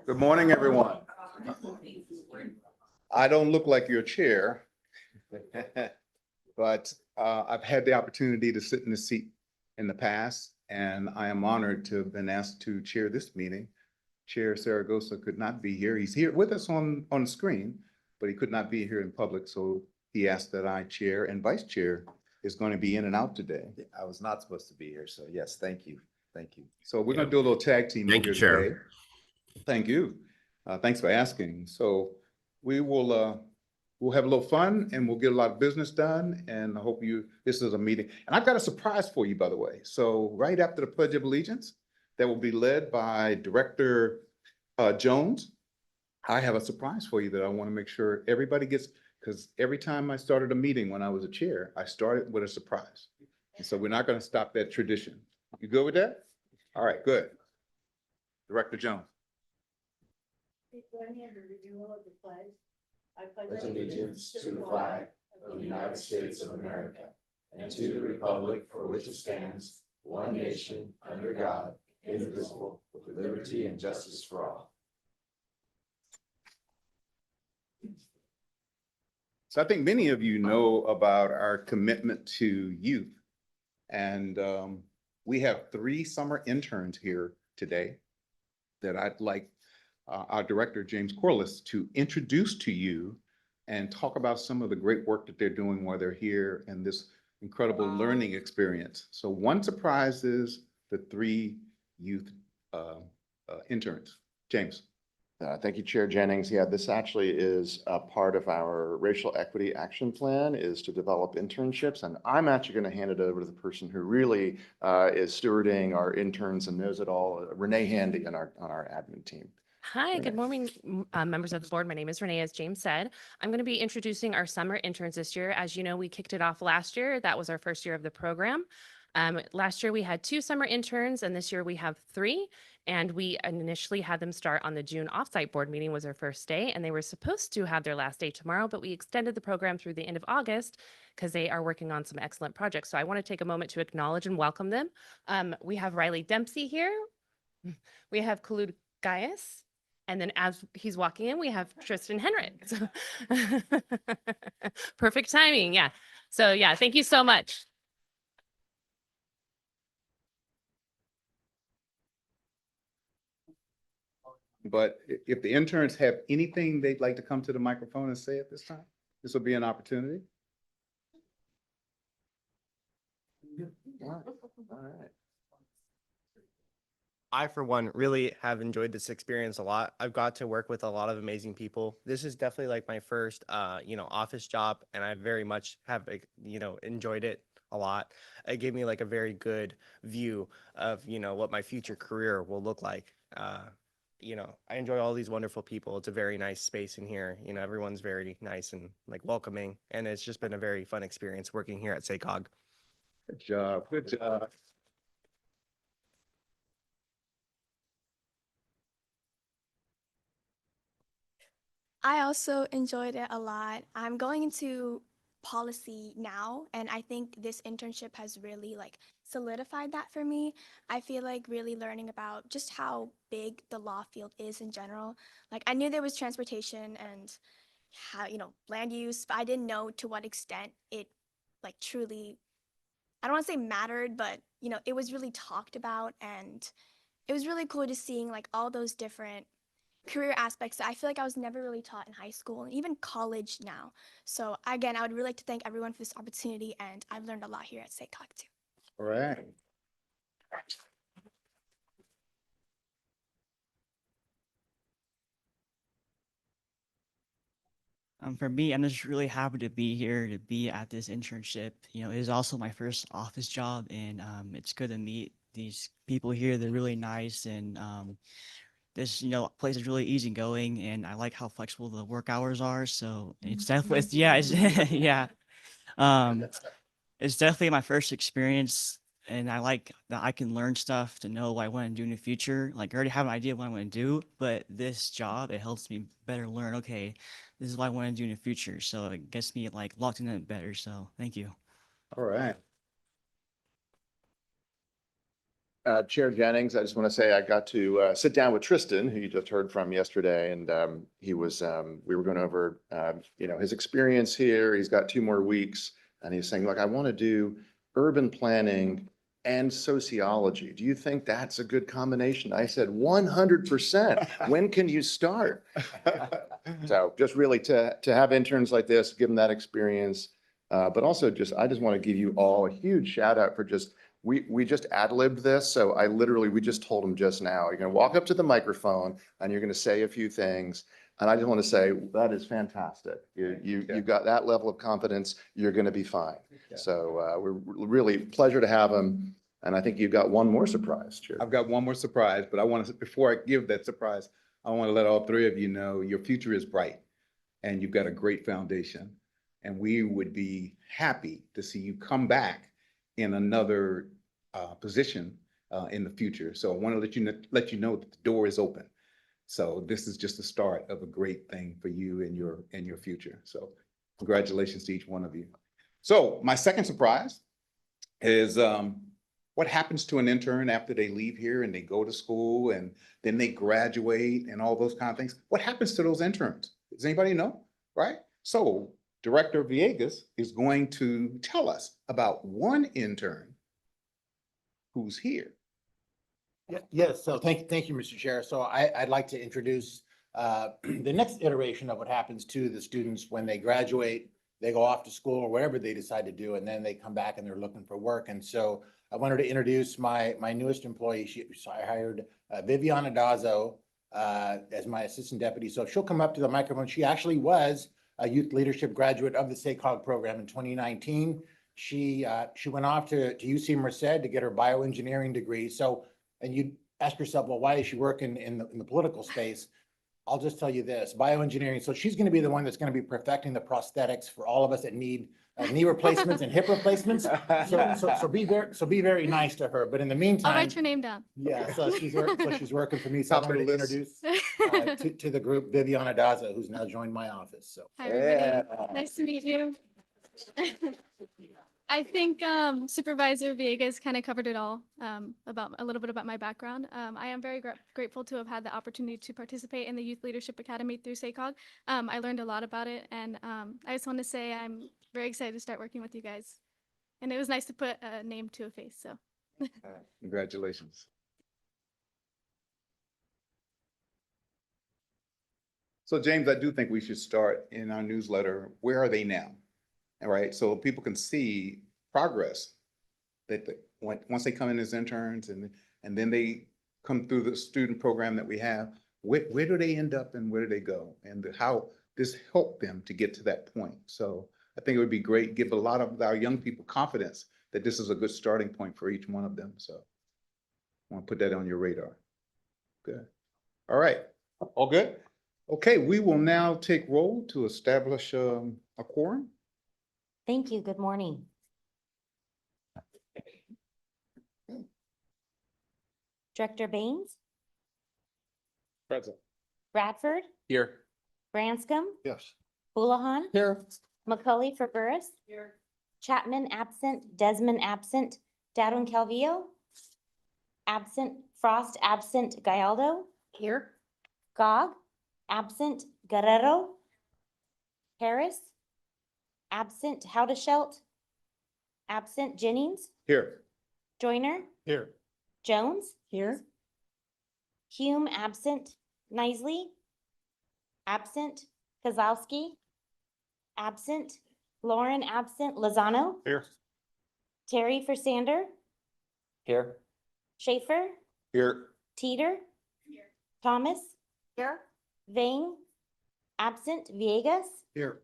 Good morning, everyone. I don't look like your chair, but I've had the opportunity to sit in the seat in the past, and I am honored to have been asked to chair this meeting. Chair Saragosa could not be here. He's here with us on the screen, but he could not be here in public, so he asked that I chair, and vice chair is going to be in and out today. I was not supposed to be here, so yes, thank you. Thank you. So we're going to do a little tag team Thank you, here Chair. today. Thank you. Thanks for asking. So we will we'll have a little fun and we'll get a lot of business done. And I hope this is a meeting. And I've got a surprise for you, by the way. So right after the Pledge of Allegiance, that will be led by Director Jones. I have a surprise for you that I want to make sure everybody gets, because every time I started a meeting when I was a chair, I started with a surprise. And so we're not going to stop that tradition. You good with that? All right, good. Director Jones. Join me in the renewal of the pledge. I pledge allegiance to the flag of the United States of America and to the republic for which it stands, one nation, under God, indivisible, with liberty and justice for all. So I think many of you know about our commitment to youth. And we have 3 summer interns here today that I'd like our director, James Corliss, to introduce to you and talk about some of the great work that they're doing while they're here and this incredible learning experience. So one surprise is the 3 youth interns. James. Thank you, Chair Jennings. Yeah, this actually is a part of our racial equity action plan, is to develop internships. And I'm actually going to hand it over to the person who really is stewarding our interns and knows it all, Renee Handy on our admin team. Hi, good morning, members of the board. My name is Renee, as James said. I'm going to be introducing our summer interns this year. As you know, we kicked it off last year. That was our first year of the program. Last year we had 2 summer interns, and this year we have 3. And we initially had them start on the June offsite board meeting was their first day, and they were supposed to have their last day tomorrow, but we extended the program through the end of August because they are working on some excellent projects. So I want to take a moment to acknowledge and welcome them. We have Riley Dempsey here. We have Khulud Gaius. And then as he's walking in, we have Tristan Henrik. So perfect timing. Yeah. So yeah, thank you so much. But if the interns have anything they'd like to come to the microphone and say at this time, this will be an opportunity. All right. I, for one, really have enjoyed this experience a lot. I've got to work with a lot of amazing people. This is definitely like my first, office job, and I very much have, enjoyed it a lot. It gave me like a very good view of, what my future career will look like. I enjoy all these wonderful people. It's a very nice space in here. Everyone's very nice and like welcoming, and it's just been a very fun experience working here at SACOG. Good job. Good job. I also enjoyed it a lot. I'm going into policy now, and I think this internship has really solidified that for me. I feel like really learning about just how big the law field is in general. I knew there was transportation and how, land use, but I didn't know to what extent it truly, I don't want to say mattered, but it was really talked about, and it was really cool just seeing all those different career aspects that I feel like I was never really taught in high school and even college now. So again, I would really like to thank everyone for this opportunity, and I've learned a lot here at SACOG too. All right. For me, I'm just really happy to be here, to be at this internship. It is also my first office job, and it's good to meet these people here. They're really nice, and this place is really easygoing, and I like how flexible the work hours are. So it's definitely yeah. It's definitely my first experience, and I like that I can learn stuff to know what I want to do in the future. I already have an idea of what I want to do, but this job, it helps me better learn, okay, this is what I want to do in the future. So it gets me locked in it better. So thank you. All right. Chair Jennings, I just want to say I got to sit down with Tristan, who you just heard from yesterday, and we were going over, his experience here. He's got 2 more weeks, and he's saying, look, I want to do urban planning and sociology. Do you think that's a good combination? I said, 100%. When can you start? So just really to have interns like this, give them that experience, but also I just want to give you all a huge shout out for we just ad-libbed this. So we just told him just now, you're going to walk up to the microphone and you're going to say a few things. And I just want to say, that is fantastic. You've got that level of confidence, you're going to be fine. Yeah. So we're really pleasure to have him. And I think you've got one more surprise, Chair. I've got one more surprise, but before I give that surprise, I want to let all 3 of you know your future is bright and you've got a great foundation. And we would be happy to see you come back in another position in the future. So I want to let you know that the door is open. So this is just the start of a great thing for you and your future. So congratulations to each one of you. So my second surprise is what happens to an intern after they leave here and they go to school and then they graduate and all those kind of things. What happens to those interns? Does anybody know? Right? So Director Villegas is going to tell us about one intern who's here. Yes, so thank you, Mr. Chair. So I'd like to introduce the next iteration of what happens to the students when they graduate, they go off to school or whatever they decide to do, and then they come back and they're looking for work. And so I wanted to introduce my newest employee. So I hired Viviana Dazo as my assistant deputy. So if she'll come up to the microphone, she actually was a youth leadership graduate of the SACOG program in 2019. She went off to UC Merced to get her bioengineering degree. So, and you ask yourself, well, why is she working in the political space? I'll just tell you this, bioengineering. So she's going to be the one that's going to be perfecting the prosthetics for all of us that need knee replacements and hip replacements. So be very nice to her. But in the meantime, I'll write your name down. yeah, so she's working for me. So I Top of wanted the to list. introduce to the group Viviana Daza, who's now joined my office. So Hi, everybody. Nice to meet you. I think Supervisor Villegas kind of covered it all about a little bit about my background. I am very grateful to have had the opportunity to participate in the Youth Leadership Academy through SACOG. I learned a lot about it, and I just want to say I'm very excited to start working with you guys. And it was nice to put a name to a face. So Congratulations. So James, I do think we should start in our newsletter. Where are they now? All right, so people can see progress that once they come in as interns and then they come through the student program that we have, where do they end up and where do they go? And how this helped them to get to that point. So I think it would be great, give a lot of our young people confidence that this is a good starting point for each one of them. So I want to put that on your radar. Good. All right, all good? Okay, we will now take roll to establish a quorum. Thank you. Good morning. Director Baines, Present. Bradford, Here. Branscombe, yes. Houlihan, Here. McCully for Burris, Chapman absent, Desmond absent, Dadwin Calvillo, absent, Frost absent, Gallardo, here, Gog, absent, Guerrero, Harris, absent, Howdeshelt, absent, Jennings, Here. Joyner, Here. Jones, here, Hume absent, Nisley, absent, Kozlowski, absent, Lauren absent, Lozano, Here. Terry for Sander, Here. Schaefer, Here. Teeter, Thomas, here, Vane, absent, Villegas, Here.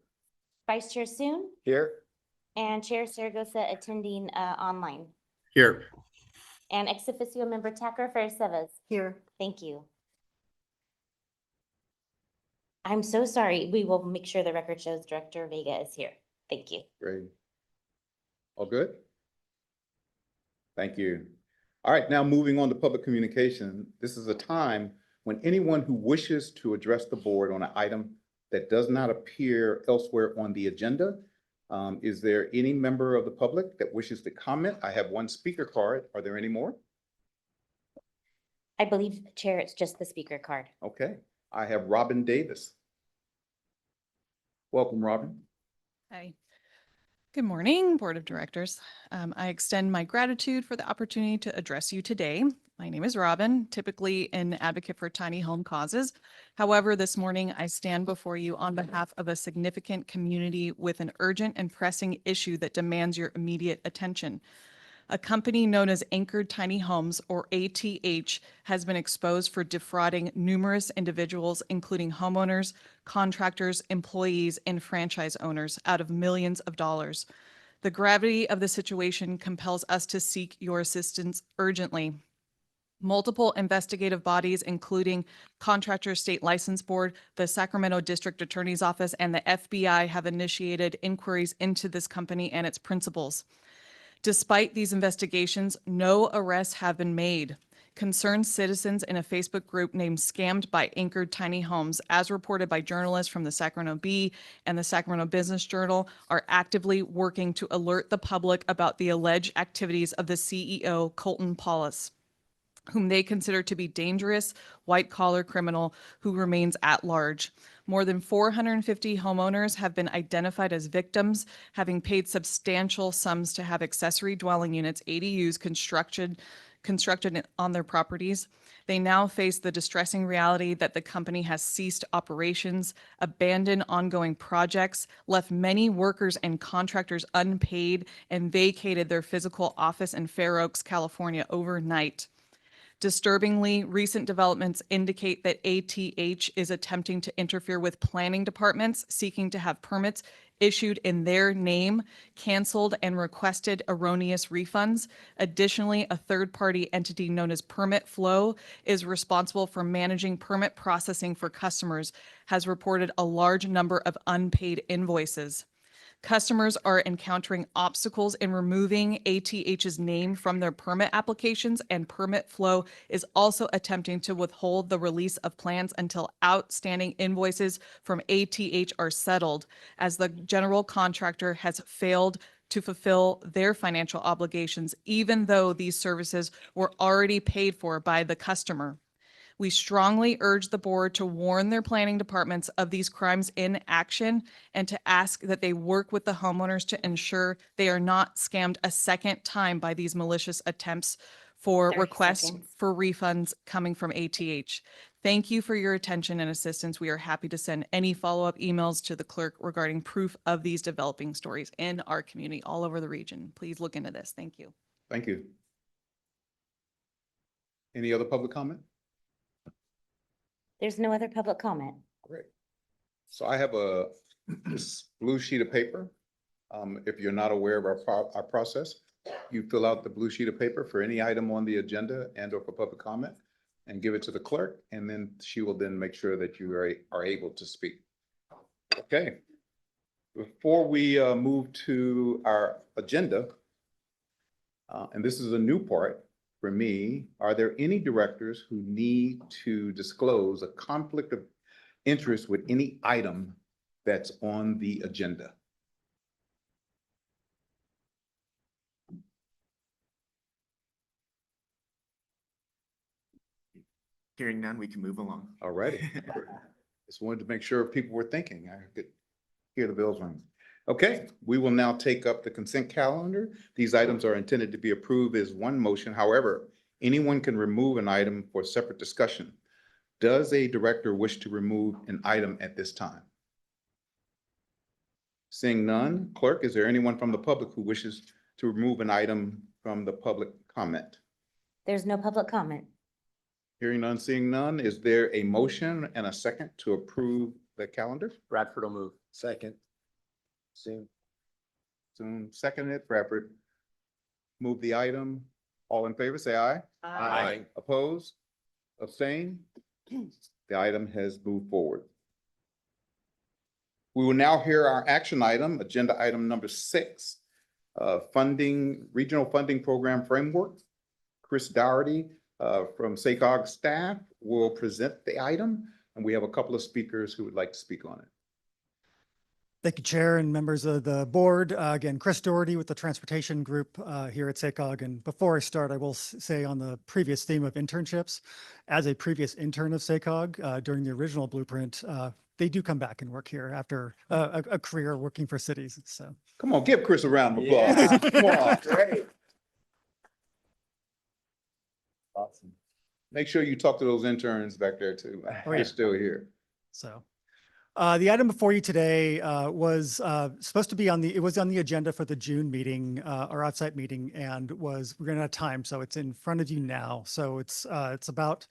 Vice Chair Soon, Here. and Chair Saragosa attending online. Here. And ex officio member Tacker Faircevas. Here. Thank you. I'm so sorry. We will make sure the record shows Director Vega is here. Thank you. Great. All good? Thank you. All right, now moving on to public communication. This is a time when anyone who wishes to address the board on an item that does not appear elsewhere on the agenda. Is there any member of the public that wishes to comment? I have one speaker card. Are there any more? I believe, Chair, it's just the speaker card. Okay, I have Robin Davis. Welcome, Robin. Hi. Good morning, Board of Directors. I extend my gratitude for the opportunity to address you today. My name is Robin, typically an advocate for tiny home causes. However, this morning I stand before you on behalf of a significant community with an urgent and pressing issue that demands your immediate attention. A company known as Anchored Tiny Homes, or ATH, has been exposed for defrauding numerous individuals, including homeowners, contractors, employees, and franchise owners out of millions of dollars. The gravity of the situation compels us to seek your assistance urgently. Multiple investigative bodies, including Contractor State License Board, the Sacramento District Attorney's Office, and the FBI, have initiated inquiries into this company and its principals. Despite these investigations, no arrests have been made. Concerned citizens in a Facebook group named Scammed by Anchored Tiny Homes, as reported by journalists from the Sacramento Bee and the Sacramento Business Journal, are actively working to alert the public about the alleged activities of the CEO, Colton Paulus, whom they consider to be dangerous, white-collar criminal who remains at large. More than 450 homeowners have been identified as victims, having paid substantial sums to have accessory dwelling units, ADUs, constructed on their properties. They now face the distressing reality that the company has ceased operations, abandoned ongoing projects, left many workers and contractors unpaid, and vacated their physical office in Fair Oaks, California overnight. Disturbingly, recent developments indicate that ATH is attempting to interfere with planning departments seeking to have permits issued in their name, canceled, and requested erroneous refunds. Additionally, a third-party entity known as Permit Flow is responsible for managing permit processing for customers, has reported a large number of unpaid invoices. Customers are encountering obstacles in removing ATH's name from their permit applications, and Permit Flow is also attempting to withhold the release of plans until outstanding invoices from ATH are settled, as the general contractor has failed to fulfill their financial obligations, even though these services were already paid for by the customer. We strongly urge the board to warn their planning departments of these crimes in action and to ask that they work with the homeowners to ensure they are not scammed a second time by these malicious attempts for 30 requests seconds. for refunds coming from ATH. Thank you for your attention and assistance. We are happy to send any follow-up emails to the clerk regarding proof of these developing stories in our community all over the region. Please look into this. Thank you. Thank you. Any other public comment? There's no other public comment. Great. So I have this blue sheet of paper. If you're not aware of our process, you fill out the blue sheet of paper for any item on the agenda and or for public comment and give it to the clerk, and then she will then make sure that you are able to speak. Okay. Before we move to our agenda, and this is a new part for me, are there any directors who need to disclose a conflict of interest with any item that's on the agenda? Hearing none, we can move along. All righty. Just wanted to make sure people were thinking. I could hear the bells ring. Okay, we will now take up the consent calendar. These items are intended to be approved as one motion. However, anyone can remove an item for separate discussion. Does a director wish to remove an item at this time? Seeing none, clerk, is there anyone from the public who wishes to remove an item from the public comment? There's no public comment. Hearing none, seeing none, is there a motion and a second to approve the calendar? Bradford will move. Second. Soon. Soon, seconded, Bradford. Move the item. All in favor, say aye. Aye. Oppose? Abstain? The item has moved forward. We will now hear our action item, agenda item number 6, regional funding program framework. Chris Dougherty from SACOG staff will present the item, and we have a couple of speakers who would like to speak on it. Thank you, Chair and members of the board. Again, Chris Dougherty with the Transportation Group here at SACOG. And before I start, I will say on the previous theme of internships, as a previous intern of SACOG during the original blueprint, they do come back and work here after a career working for cities. So come on, give Chris a round of applause. Yeah. Come on. Great. Awesome. Make sure you talk to those interns back there too. Oh, They're yeah. still here. So the item before you today was supposed to be on the agenda for the June meeting, our offsite meeting, and we're running out of time. So it's in front of you now. So it's about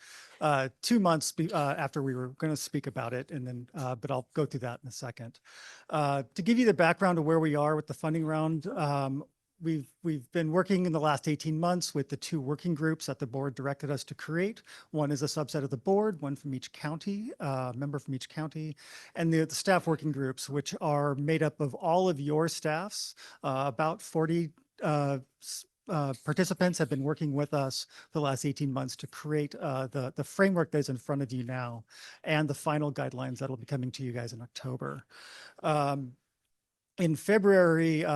2 months after we were going to speak about it. And then, but I'll go through that in a second. To give you the background of where we are with the funding round, we've been working in the last 18 months with the 2 working groups that the board directed us to create. One is a subset of the board, one from each county, member from each county, and the staff working groups, which are made up of all of your staffs. About 40 participants have been working with us for the last 18 months to create the framework that is in front of you now and the final guidelines that will be coming to you guys in October. In February,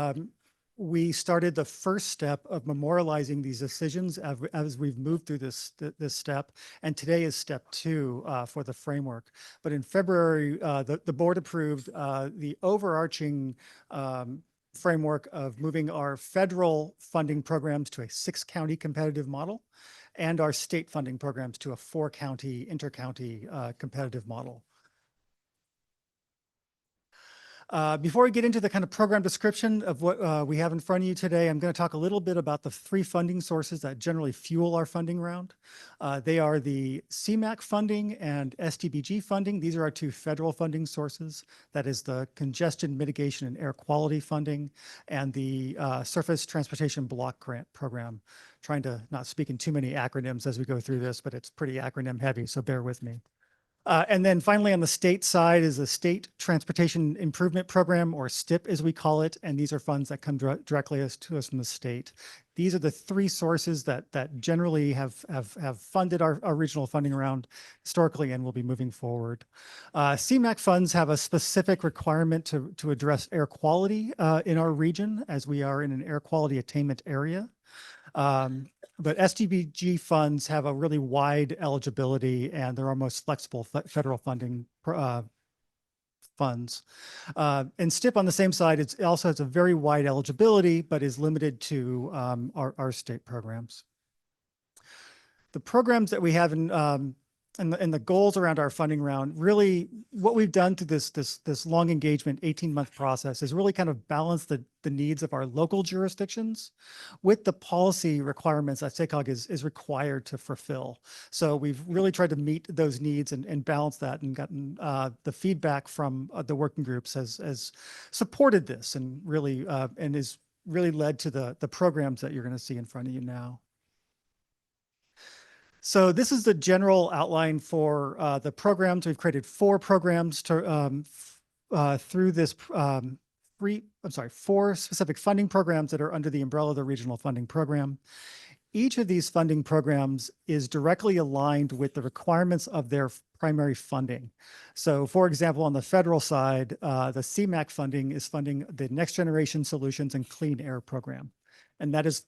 we started the first step of memorializing these decisions as we've moved through this step. And today is step 2 for the framework. But in February, the board approved the overarching framework of moving our federal funding programs to a 6-county competitive model and our state funding programs to a 4-county inter-county competitive model. Before we get into the kind of program description of what we have in front of you today, I'm going to talk a little bit about the 3 funding sources that generally fuel our funding round. They are the CMAQ funding and STBG funding. These are our 2 federal funding sources. That is the Congestion Mitigation and Air Quality funding and the Surface Transportation Block Grant Program. Trying to not speak in too many acronyms as we go through this, but it's pretty acronym heavy, so bear with me. And then finally, on the state side is the State Transportation Improvement Program, or STIP as we call it. And these are funds that come directly to us from the state. These are the 3 sources that generally have funded our regional funding round historically and will be moving forward. CMAQ funds have a specific requirement to address air quality in our region, as we are in an air quality attainment area. But STBG funds have a really wide eligibility, and they're our most flexible federal funding funds. And STIP on the same side, it also has a very wide eligibility, but is limited to our state programs. The programs that we have and the goals around our funding round, really what we've done through this long engagement 18-month process is really kind of balance the needs of our local jurisdictions with the policy requirements that SACOG is required to fulfill. So we've really tried to meet those needs and balance that, and gotten the feedback from the working groups has supported this and really and is really led to the programs that you're going to see in front of you now. So this is the general outline for the programs. We've created 4 programs to through this 4 specific funding programs that are under the umbrella of the Regional Funding Program. Each of these funding programs is directly aligned with the requirements of their primary funding. So for example, on the federal side, the CMAQ funding is funding the Next Generation Solutions and Clean Air Program. And that is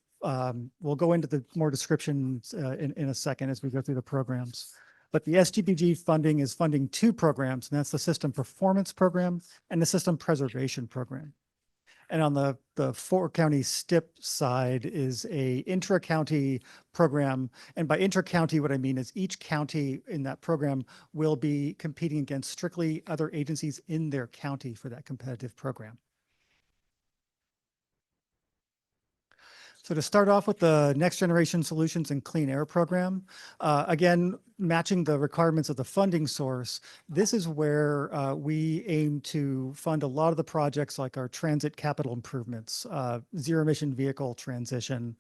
we'll go into the more descriptions in a second as we go through the programs. But the STBG funding is funding 2 programs, and that's the System Performance Program and the System Preservation Program. And on the 4-county STIP side is a intra-county program. And by intra-county, what I mean is each county in that program will be competing against strictly other agencies in their county for that competitive program. So to start off with the Next Generation Solutions and Clean Air Program, again, matching the requirements of the funding source, this is where we aim to fund a lot of the projects like our transit capital improvements, zero emission vehicle transition,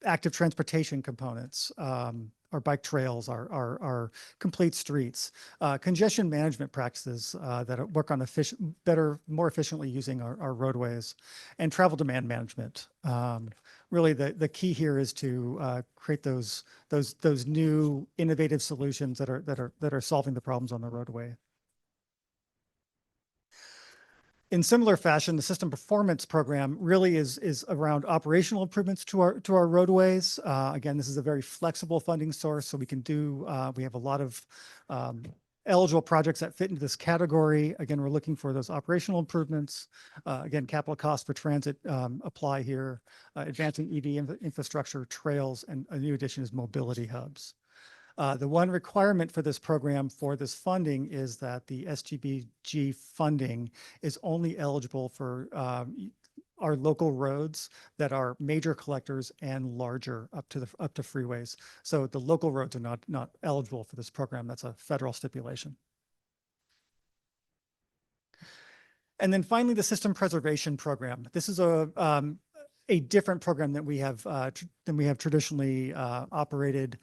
active transportation components, our bike trails, our complete streets, congestion management practices that work on more efficiently using our roadways, and travel demand management. Really, the key here is to create those new innovative solutions that are solving the problems on the roadway. In similar fashion, the System Performance Program really is around operational improvements to our roadways. Again, this is a very flexible funding source, so we have a lot of eligible projects that fit into this category. Again, we're looking for those operational improvements. Again, capital costs for transit apply here, advancing EV infrastructure, trails, and a new addition is mobility hubs. The one requirement for this program for this funding is that the STBG funding is only eligible for our local roads that are major collectors and larger up to freeways. So the local roads are not eligible for this program. That's a federal stipulation. And then finally, the System Preservation Program. This is a different program that we have traditionally operated.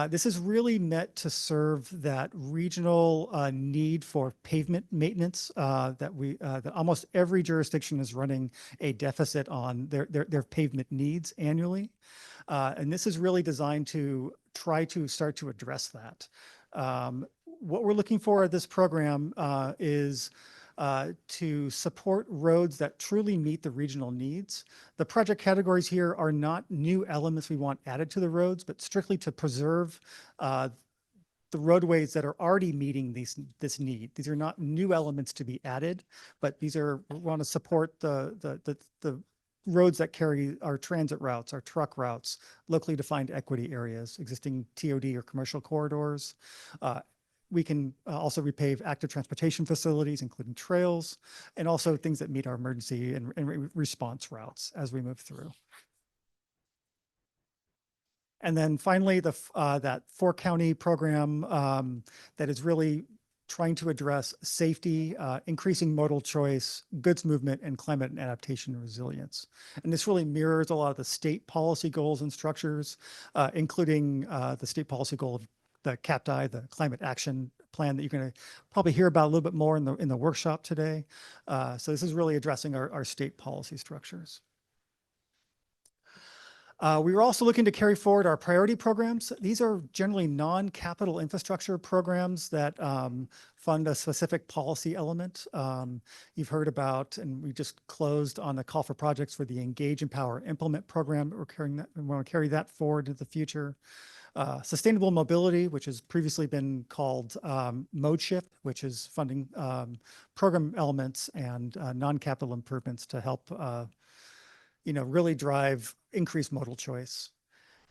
This is really meant to serve that regional need for pavement maintenance that almost every jurisdiction is running a deficit on their pavement needs annually. And this is really designed to try to start to address that. What we're looking for at this program is to support roads that truly meet the regional needs. The project categories here are not new elements we want added to the roads, but strictly to preserve the roadways that are already meeting this need. These are not new elements to be added, but these are, we want to support the roads that carry our transit routes, our truck routes, locally defined equity areas, existing TOD or commercial corridors. We can also repave active transportation facilities, including trails, and also things that meet our emergency and response routes as we move through. And then finally, that 4-county program that is really trying to address safety, increasing modal choice, goods movement, and climate and adaptation and resilience. And this really mirrors a lot of the state policy goals and structures, including the state policy goal of the CAPTI, the Climate Action Plan, that you're going to probably hear about a little bit more in the workshop today. So this is really addressing our state policy structures. We were also looking to carry forward our priority programs. These are generally non-capital infrastructure programs that fund a specific policy element. You've heard about, and we just closed on the call for projects for the Engage, Empower, Implement program. We want to carry that forward into the future. Sustainable mobility, which has previously been called Mode Shift, which is funding program elements and non-capital improvements to help really drive increased modal choice.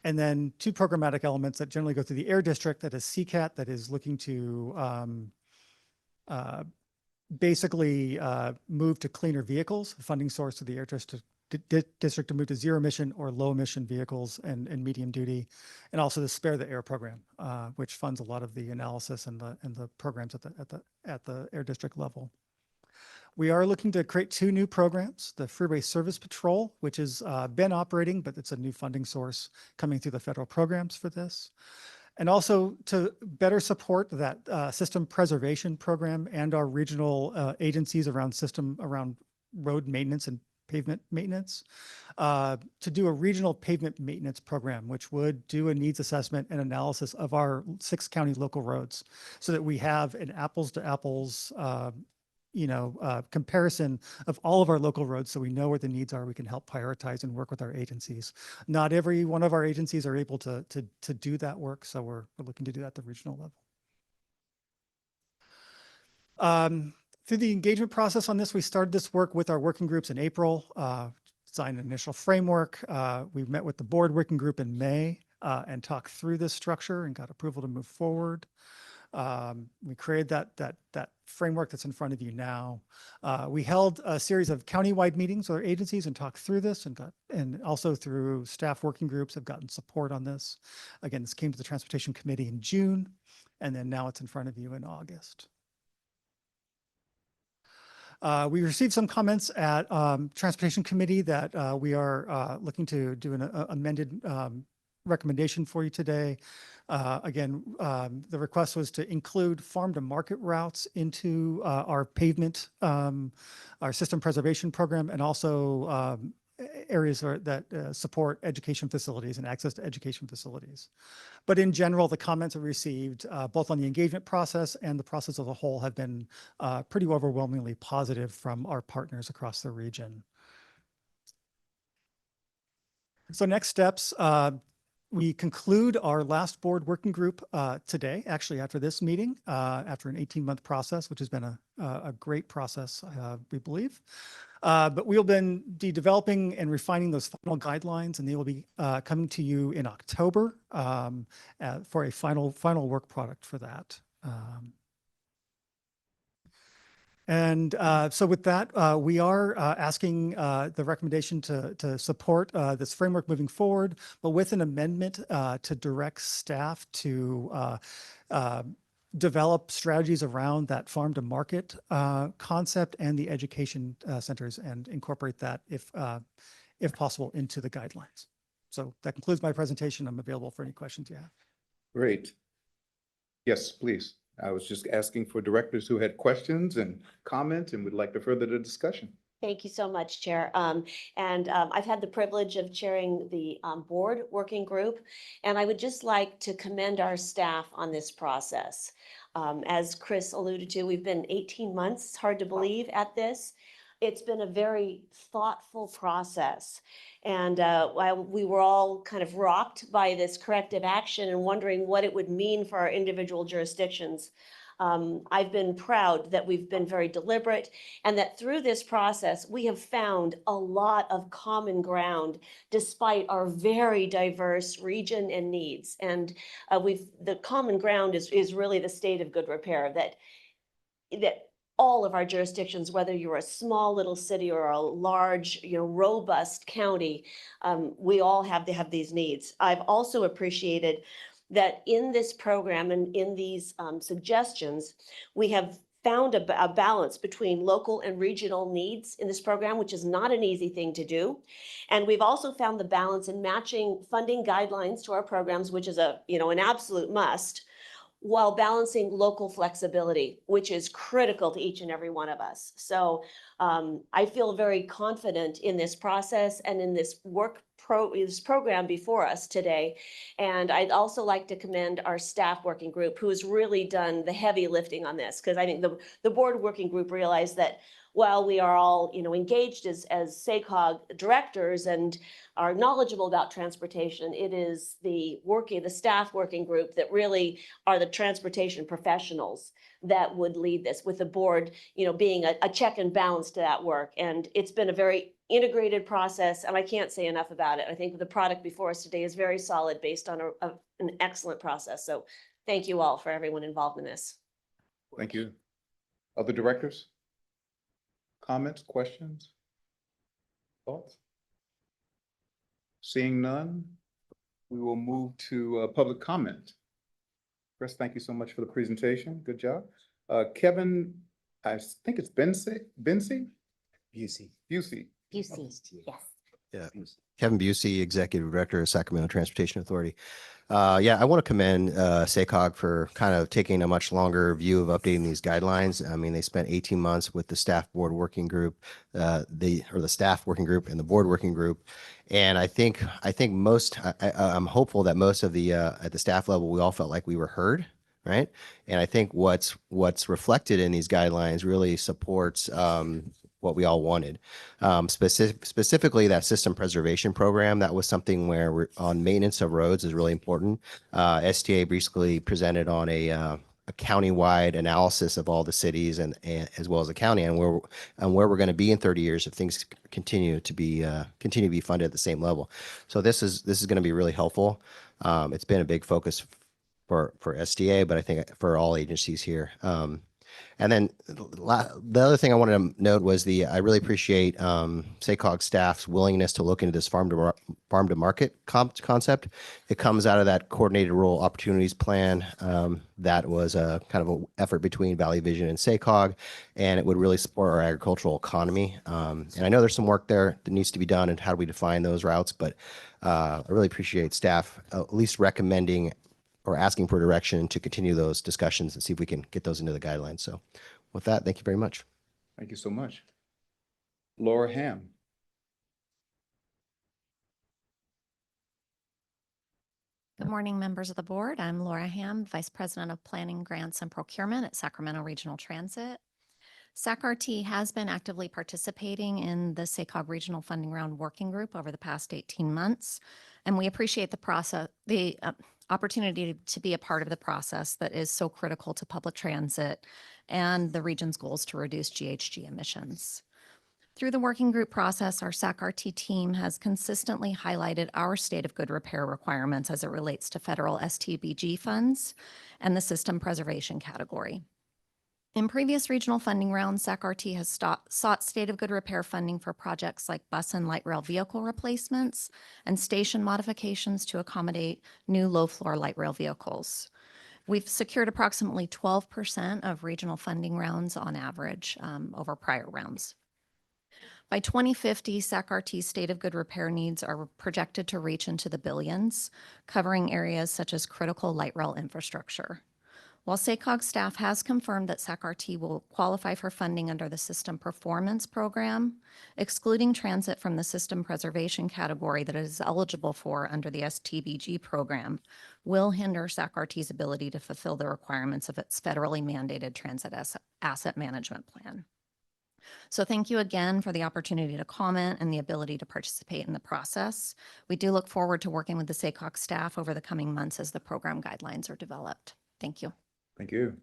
And then 2 programmatic elements that generally go through the Air District, that is CCAT, that is looking to basically move to cleaner vehicles, funding source to the Air District to move to zero emission or low emission vehicles and medium duty, and also the Spare the Air program, which funds a lot of the analysis and the programs at the Air District level. We are looking to create 2 new programs, the Freeway Service Patrol, which has been operating, but it's a new funding source coming through the federal programs for this. And also to better support that system preservation program and our regional agencies around road maintenance and pavement maintenance, to do a regional pavement maintenance program, which would do a needs assessment and analysis of our 6 county local roads so that we have an apples to apples comparison of all of our local roads, so we know where the needs are. We can help prioritize and work with our agencies. Not every one of our agencies are able to do that work, so we're looking to do that at the regional level. Through the engagement process on this, we started this work with our working groups in April, designed an initial framework. We met with the board working group in May and talked through this structure and got approval to move forward. We created that framework that's in front of you now. We held a series of countywide meetings with our agencies and talked through this and also through staff working groups have gotten support on this. Again, this came to the Transportation Committee in June, and then now it's in front of you in August. We received some comments at Transportation Committee that we are looking to do an amended recommendation for you today. Again, the request was to include farm to market routes into our pavement, our system preservation program, and also areas that support education facilities and access to education facilities. But in general, the comments we received, both on the engagement process and the process as a whole, have been pretty overwhelmingly positive from our partners across the region. So next steps, we conclude our last board working group today, actually after this meeting, after an 18-month process, which has been a great process, we believe. But we'll then be developing and refining those final guidelines, and they will be coming to you in October for a final work product for that. So with that, we are asking the recommendation to support this framework moving forward, but with an amendment to direct staff to develop strategies around that farm to market concept and the education centers, and incorporate that if possible into the guidelines. So that concludes my presentation. I'm available for any questions you have. Great. Yes, please. I was just asking for directors who had questions and comments and would like to further the discussion. Thank you so much, Chair. I've had the privilege of chairing the board working group, and I would just like to commend our staff on this process. As Chris alluded to, we've been 18 months, it's hard to believe, at this. it's been a very thoughtful process. And while we were all kind of rocked by this corrective action and wondering what it would mean for our individual jurisdictions, I've been proud that we've been very deliberate and that through this process, we have found a lot of common ground despite our very diverse region and needs. And the common ground is really the state of good repair, that all of our jurisdictions, whether you're a small little city or a large, robust county, we all have these needs. I've also appreciated that in this program and in these suggestions, we have found a balance between local and regional needs in this program, which is not an easy thing to do. And we've also found the balance in matching funding guidelines to our programs, which is an absolute must, while balancing local flexibility, which is critical to each and every one of us. So I feel very confident in this process and in this this program before us today. And I'd also like to commend our staff working group who has really done the heavy lifting on this, because I think the board working group realized that while we are all engaged as SACOG directors and are knowledgeable about transportation, it is the staff working group that really are the transportation professionals that would lead this, with the board being a check and balance to that work. And it's been a very integrated process, and I can't say enough about it. I think the product before us today is very solid based on an excellent process. So thank you all for everyone involved in this. Thank you. Other directors? Comments, questions? Thoughts? Seeing none, we will move to public comment. Chris, thank you so much for the presentation. Good job. Kevin, I think it's Bensi? Busey. Busey. Busey, yes. Yeah, Kevin Busey, Executive Director of Sacramento Transportation Authority. I want to commend SACOG for kind of taking a much longer view of updating these guidelines. I mean, they spent 18 months with the staff board working group, the staff working group and the board working group. And I think I'm hopeful that most of the at the staff level, we all felt like we were heard, right? And I think what's reflected in these guidelines really supports what we all wanted. Specifically that system preservation program, that was something where we're on maintenance of roads is really important. STA basically presented on a county-wide analysis of all the cities and as well as the county and where we're going to be in 30 years if things continue to be funded at the same level. So this is going to be really helpful. It's been a big focus for STA, but I think for all agencies here. And then the other thing I wanted to note was I really appreciate SACOG staff's willingness to look into this farm to market concept. It comes out of that coordinated rural opportunities plan that was a kind of an effort between Valley Vision and SACOG, and it would really support our agricultural economy. And I know there's some work there that needs to be done and how do we define those routes, but I really appreciate staff at least recommending or asking for direction to continue those discussions and see if we can get those into the guidelines. So with that, thank you very much. Thank you so much. Laura Ham. Good morning, members of the board. I'm Laura Ham, Vice President of Planning, Grants, and Procurement at Sacramento Regional Transit. SAC-RT has been actively participating in the SACOG Regional Funding Round Working Group over the past 18 months, and we appreciate the opportunity to be a part of the process that is so critical to public transit and the region's goals to reduce GHG emissions. Through the working group process, our SAC-RT team has consistently highlighted our state of good repair requirements as it relates to federal STBG funds and the system preservation category. In previous regional funding rounds, SAC-RT has sought state of good repair funding for projects like bus and light rail vehicle replacements and station modifications to accommodate new low-floor light rail vehicles. We've secured approximately 12% of regional funding rounds on average over prior rounds. By 2050, SAC-RT's state of good repair needs are projected to reach into the billions, covering areas such as critical light rail infrastructure. While SACOG staff has confirmed that SAC-RT will qualify for funding under the System Performance Program, excluding transit from the system preservation category that it is eligible for under the STBG program will hinder SAC-RT's ability to fulfill the requirements of its federally mandated transit asset management plan. So thank you again for the opportunity to comment and the ability to participate in the process. We do look forward to working with the SACOG staff over the coming months as the program guidelines are developed. Thank you. Thank you.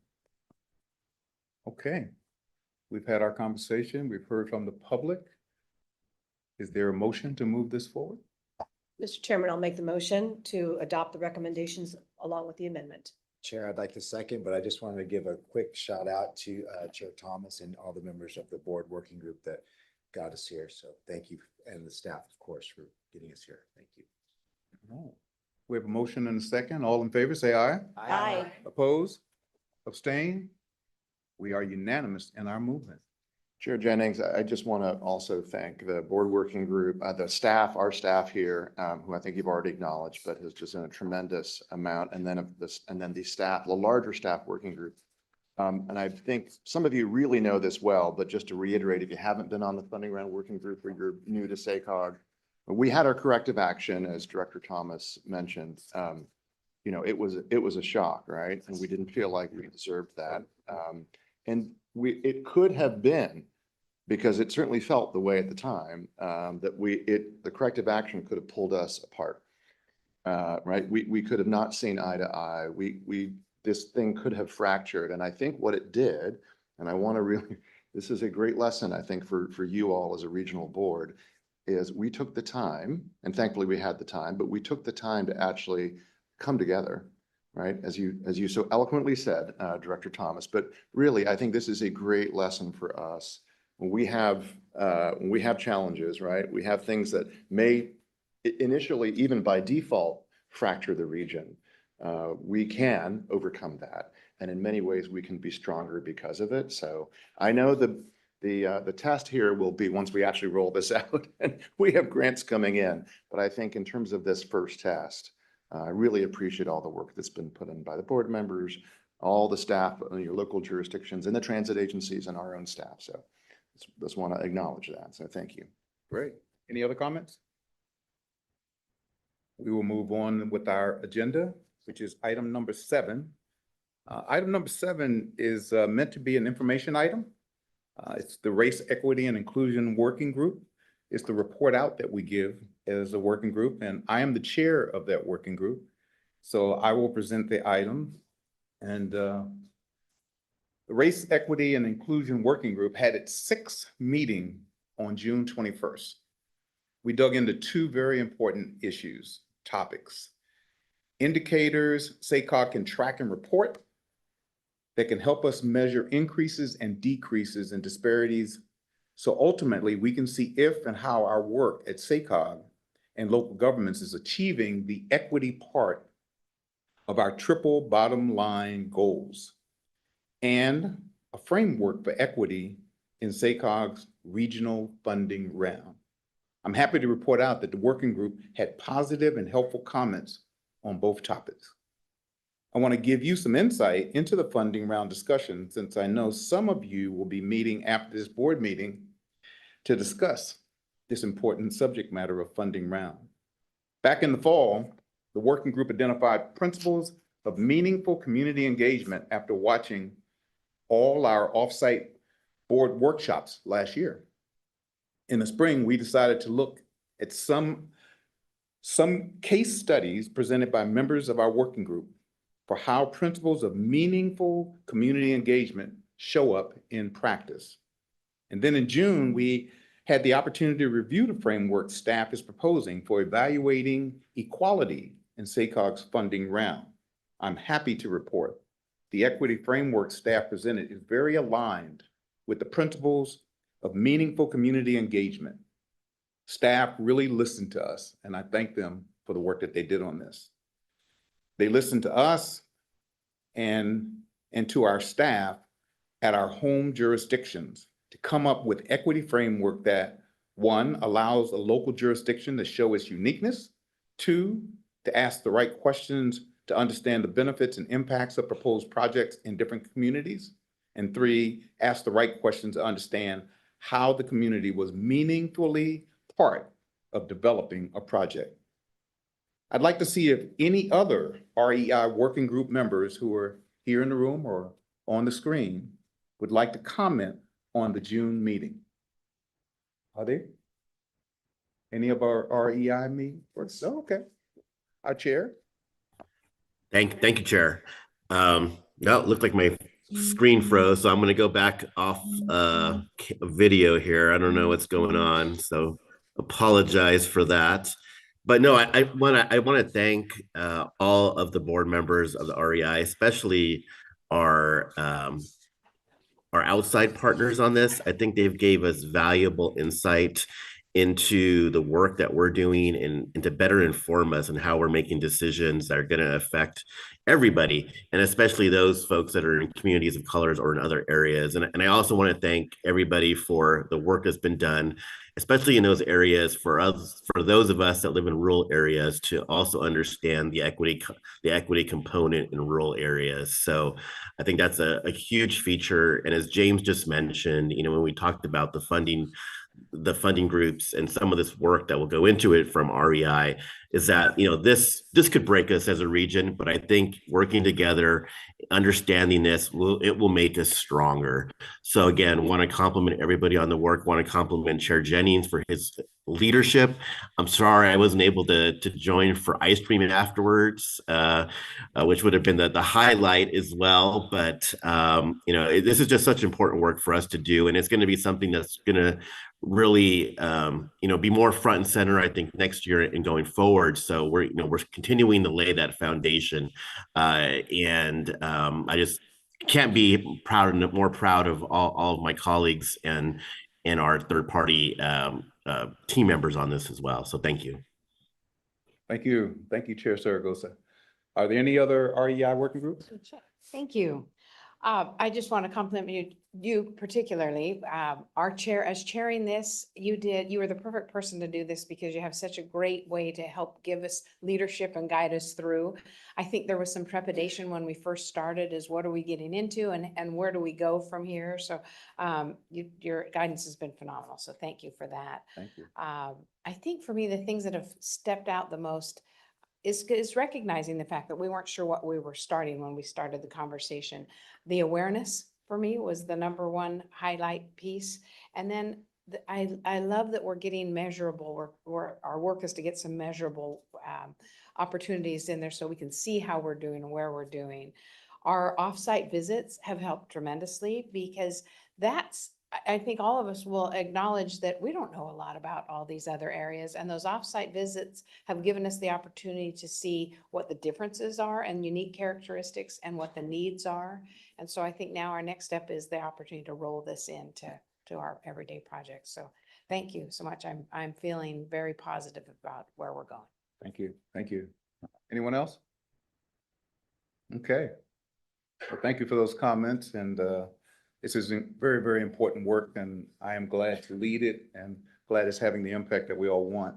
Okay, we've had our conversation. We've heard from the public. Is there a motion to move this forward? Mr. Chairman, I'll make the motion to adopt the recommendations along with the amendment. Chair, I'd like to second, but I just wanted to give a quick shout out to Chair Thomas and all the members of the board working group that got us here. So thank you, and the staff, of course, for getting us here. Thank you. All right. We have a motion and a second. All in favor, say aye. Aye. Oppose? Abstain? We are unanimous in our movement. Chair Jennings, I just want to also thank the board working group, the staff, our staff here, who I think you've already acknowledged, but has just done a tremendous amount. And then the staff, the larger staff working group. And I think some of you really know this well, but just to reiterate, if you haven't been on the funding round working group or you're new to SACOG, we had our corrective action, as Director Thomas mentioned. You know, it was a shock, right? And we didn't feel like we deserved that. And it could have been, because it certainly felt the way at the time, that the corrective action could have pulled us apart. Right? We could have not seen eye to eye. This thing could have fractured. And I think what it did, and I want to really, this is a great lesson, I think, for you all as a regional board, is we took the time, and thankfully we had the time, but we took the time to actually come together, right? As you so eloquently said, Director Thomas, but really, I think this is a great lesson for us. When we have challenges, right? We have things that may initially, even by default, fracture the region. We can overcome that. And in many ways, we can be stronger because of it. So I know the test here will be once we actually roll this out, and we have grants coming in. But I think in terms of this first test, I really appreciate all the work that's been put in by the board members, all the staff in your local jurisdictions and the transit agencies and our own staff. So just want to acknowledge that. So thank you. Great. Any other comments? We will move on with our agenda, which is item number 7. Item number 7 is meant to be an information item. It's the Race, Equity, and Inclusion Working Group. It's the report out that we give as a working group, and I am the chair of that working group. So I will present the item. And the Race, Equity, and Inclusion Working Group had its 6th meeting on June 21st. We dug into 2 very important topics. Indicators SACOG can track and report that can help us measure increases and decreases in disparities. So ultimately, we can see if and how our work at SACOG and local governments is achieving the equity part of our triple bottom line goals, and a framework for equity in SACOG's regional funding round. I'm happy to report out that the working group had positive and helpful comments on both topics. I want to give you some insight into the funding round discussion, since I know some of you will be meeting after this board meeting to discuss this important subject matter of funding round. Back in the fall, the working group identified principles of meaningful community engagement after watching all our offsite board workshops last year. In the spring, we decided to look at some case studies presented by members of our working group for how principles of meaningful community engagement show up in practice. And then in June, we had the opportunity to review the framework staff is proposing for evaluating equality in SACOG's funding round. I'm happy to report the equity framework staff presented is very aligned with the principles of meaningful community engagement. Staff really listened to us, and I thank them for the work that they did on this. They listened to us and to our staff at our home jurisdictions to come up with equity framework that, 1, allows a local jurisdiction to show its uniqueness, 2, to ask the right questions to understand the benefits and impacts of proposed projects in different communities, and 3, ask the right questions to understand how the community was meaningfully part of developing a project. I'd like to see if any other REI working group members who are here in the room or on the screen would like to comment on the June meeting? Are there? Any of our REI meeting? Oh, okay. Our chair? Thank you, Chair. No, it looked like my screen froze, so I'm gonna go back off video here. I don't know what's going on, so apologize for that. But no, I wanna thank all of the board members of the REI, especially our outside partners on this. I think they've gave us valuable insight into the work that we're doing and to better inform us on how we're making decisions that are going to affect everybody, and especially those folks that are in communities of colors or in other areas. And I also want to thank everybody for the work that's been done, especially in those areas for those of us that live in rural areas, to also understand the equity component in rural areas. So I think that's a huge feature. And as James just mentioned, when we talked about the funding groups and some of this work that will go into it from REI, is that this could break us as a region, but I think working together, understanding this, will make us stronger. So again, want to compliment everybody on the work. Want to compliment Chair Jennings for his leadership. I'm sorry I wasn't able to join for ice cream afterwards, which would have been the highlight as well. But this is just such important work for us to do, and it's going to be something that's going to really be more front and center, I think, next year and going forward. So we're continuing to lay that foundation, and I just can't be more proud of all of my colleagues and our third party team members on this as well. So thank you. Thank you, Chair Zaragoza. Are there any other REI working groups? Thank you. I just want to compliment you particularly. Our chair, as chairing this, you were the perfect person to do this because you have such a great way to help give us leadership and guide us through. I think there was some trepidation when we first started, is what are we getting into and where do we go from here? So your guidance has been phenomenal. So thank you for that. Thank you. I think for me, the things that have stepped out the most is recognizing the fact that we weren't sure what we were starting when we started the conversation. The awareness for me was the number one highlight piece. And then I love that we're getting measurable. Our work is to get some measurable opportunities in there so we can see how we're doing and where we're doing. Our offsite visits have helped tremendously because I think all of us will acknowledge that we don't know a lot about all these other areas, and those offsite visits have given us the opportunity to see what the differences are and unique characteristics and what the needs are. And so I think now our next step is the opportunity to roll this into our everyday projects. So thank you so much. I'm feeling very positive about where we're going. Thank you. Anyone else? Okay. Well, thank you for those comments, and this is very, very important work, and I am glad to lead it and glad it's having the impact that we all want.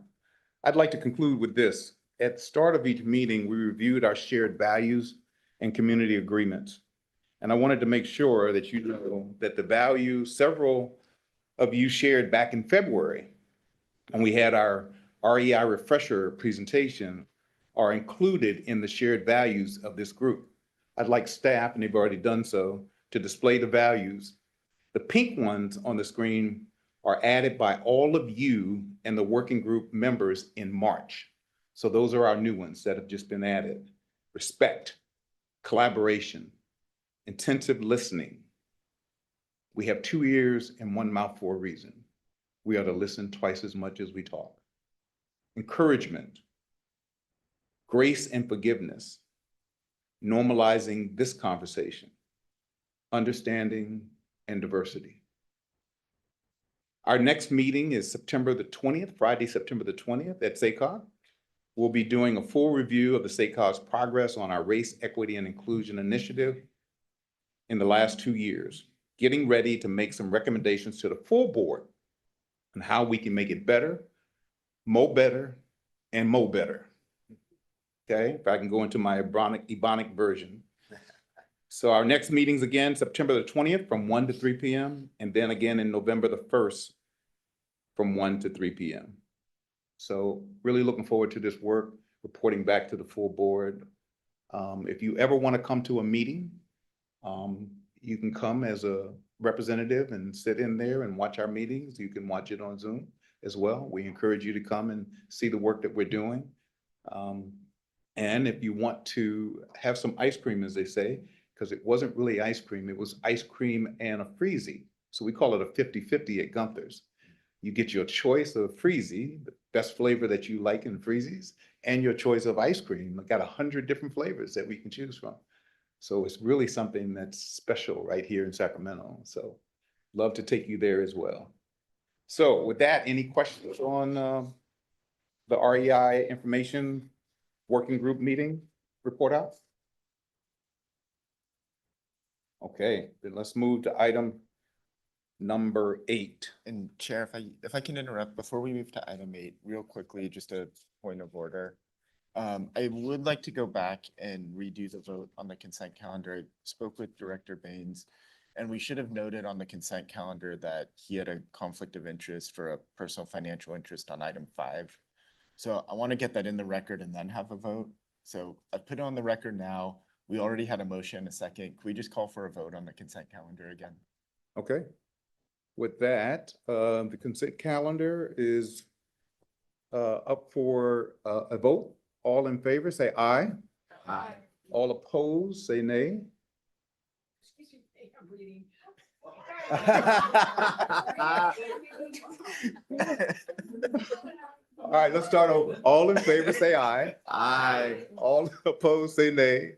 I'd like to conclude with this. At the start of each meeting, we reviewed our shared values and community agreements. And I wanted to make sure that you know that the values several of you shared back in February, when we had our REI refresher presentation, are included in the shared values of this group. I'd like staff, and they've already done so, to display the values. The pink ones on the screen are added by all of you and the working group members in March. So those are our new ones that have just been added. Respect, collaboration, intensive listening. We have 2 ears and 1 mouth for a reason. We are to listen twice as much as we talk. Encouragement, grace and forgiveness, normalizing this conversation, understanding, and diversity. Our next meeting is September the 20th, Friday, September the 20th at SACOG. We'll be doing a full review of the SACOG's progress on our Race, Equity, and Inclusion Initiative in the last 2 years, getting ready to make some recommendations to the full board on how we can make it better, mo better, and mo better. Okay, if I can go into my Ebonic version. So our next meetings again, September the 20th from 1 to 3 p.m. and then again in November the 1st from 1 to 3 p.m. So really looking forward to this work, reporting back to the full board. If you ever want to come to a meeting, you can come as a representative and sit in there and watch our meetings. You can watch it on Zoom as well. We encourage you to come and see the work that we're doing. And if you want to have some ice cream, as they say, because it wasn't really ice cream, it was ice cream and a freezy. So we call it a 50-50 at Gunther's. You get your choice of freezy, the best flavor that you like in freezies, and your choice of ice cream. I've got 100 different flavors that we can choose from. So it's really something that's special right here in Sacramento. So love to take you there as well. So with that, any questions on the REI information working group meeting report out? Okay, then let's move to item number 8. And Chair, if I can interrupt, before we move to item 8, real quickly, just a point of order. I would like to go back and redo the vote on the consent calendar. I spoke with Director Baines, and we should have noted on the consent calendar that he had a conflict of interest for a personal financial interest on item 5. So I want to get that in the record and then have a vote. So I put it on the record now. We already had a motion, a second. Can we just call for a vote on the consent calendar again? Okay. With that, the consent calendar is up for a vote. All in favor, say aye. Aye. All opposed, say nay. All right, let's start over. All in favor, say aye. Aye. All opposed, say nay.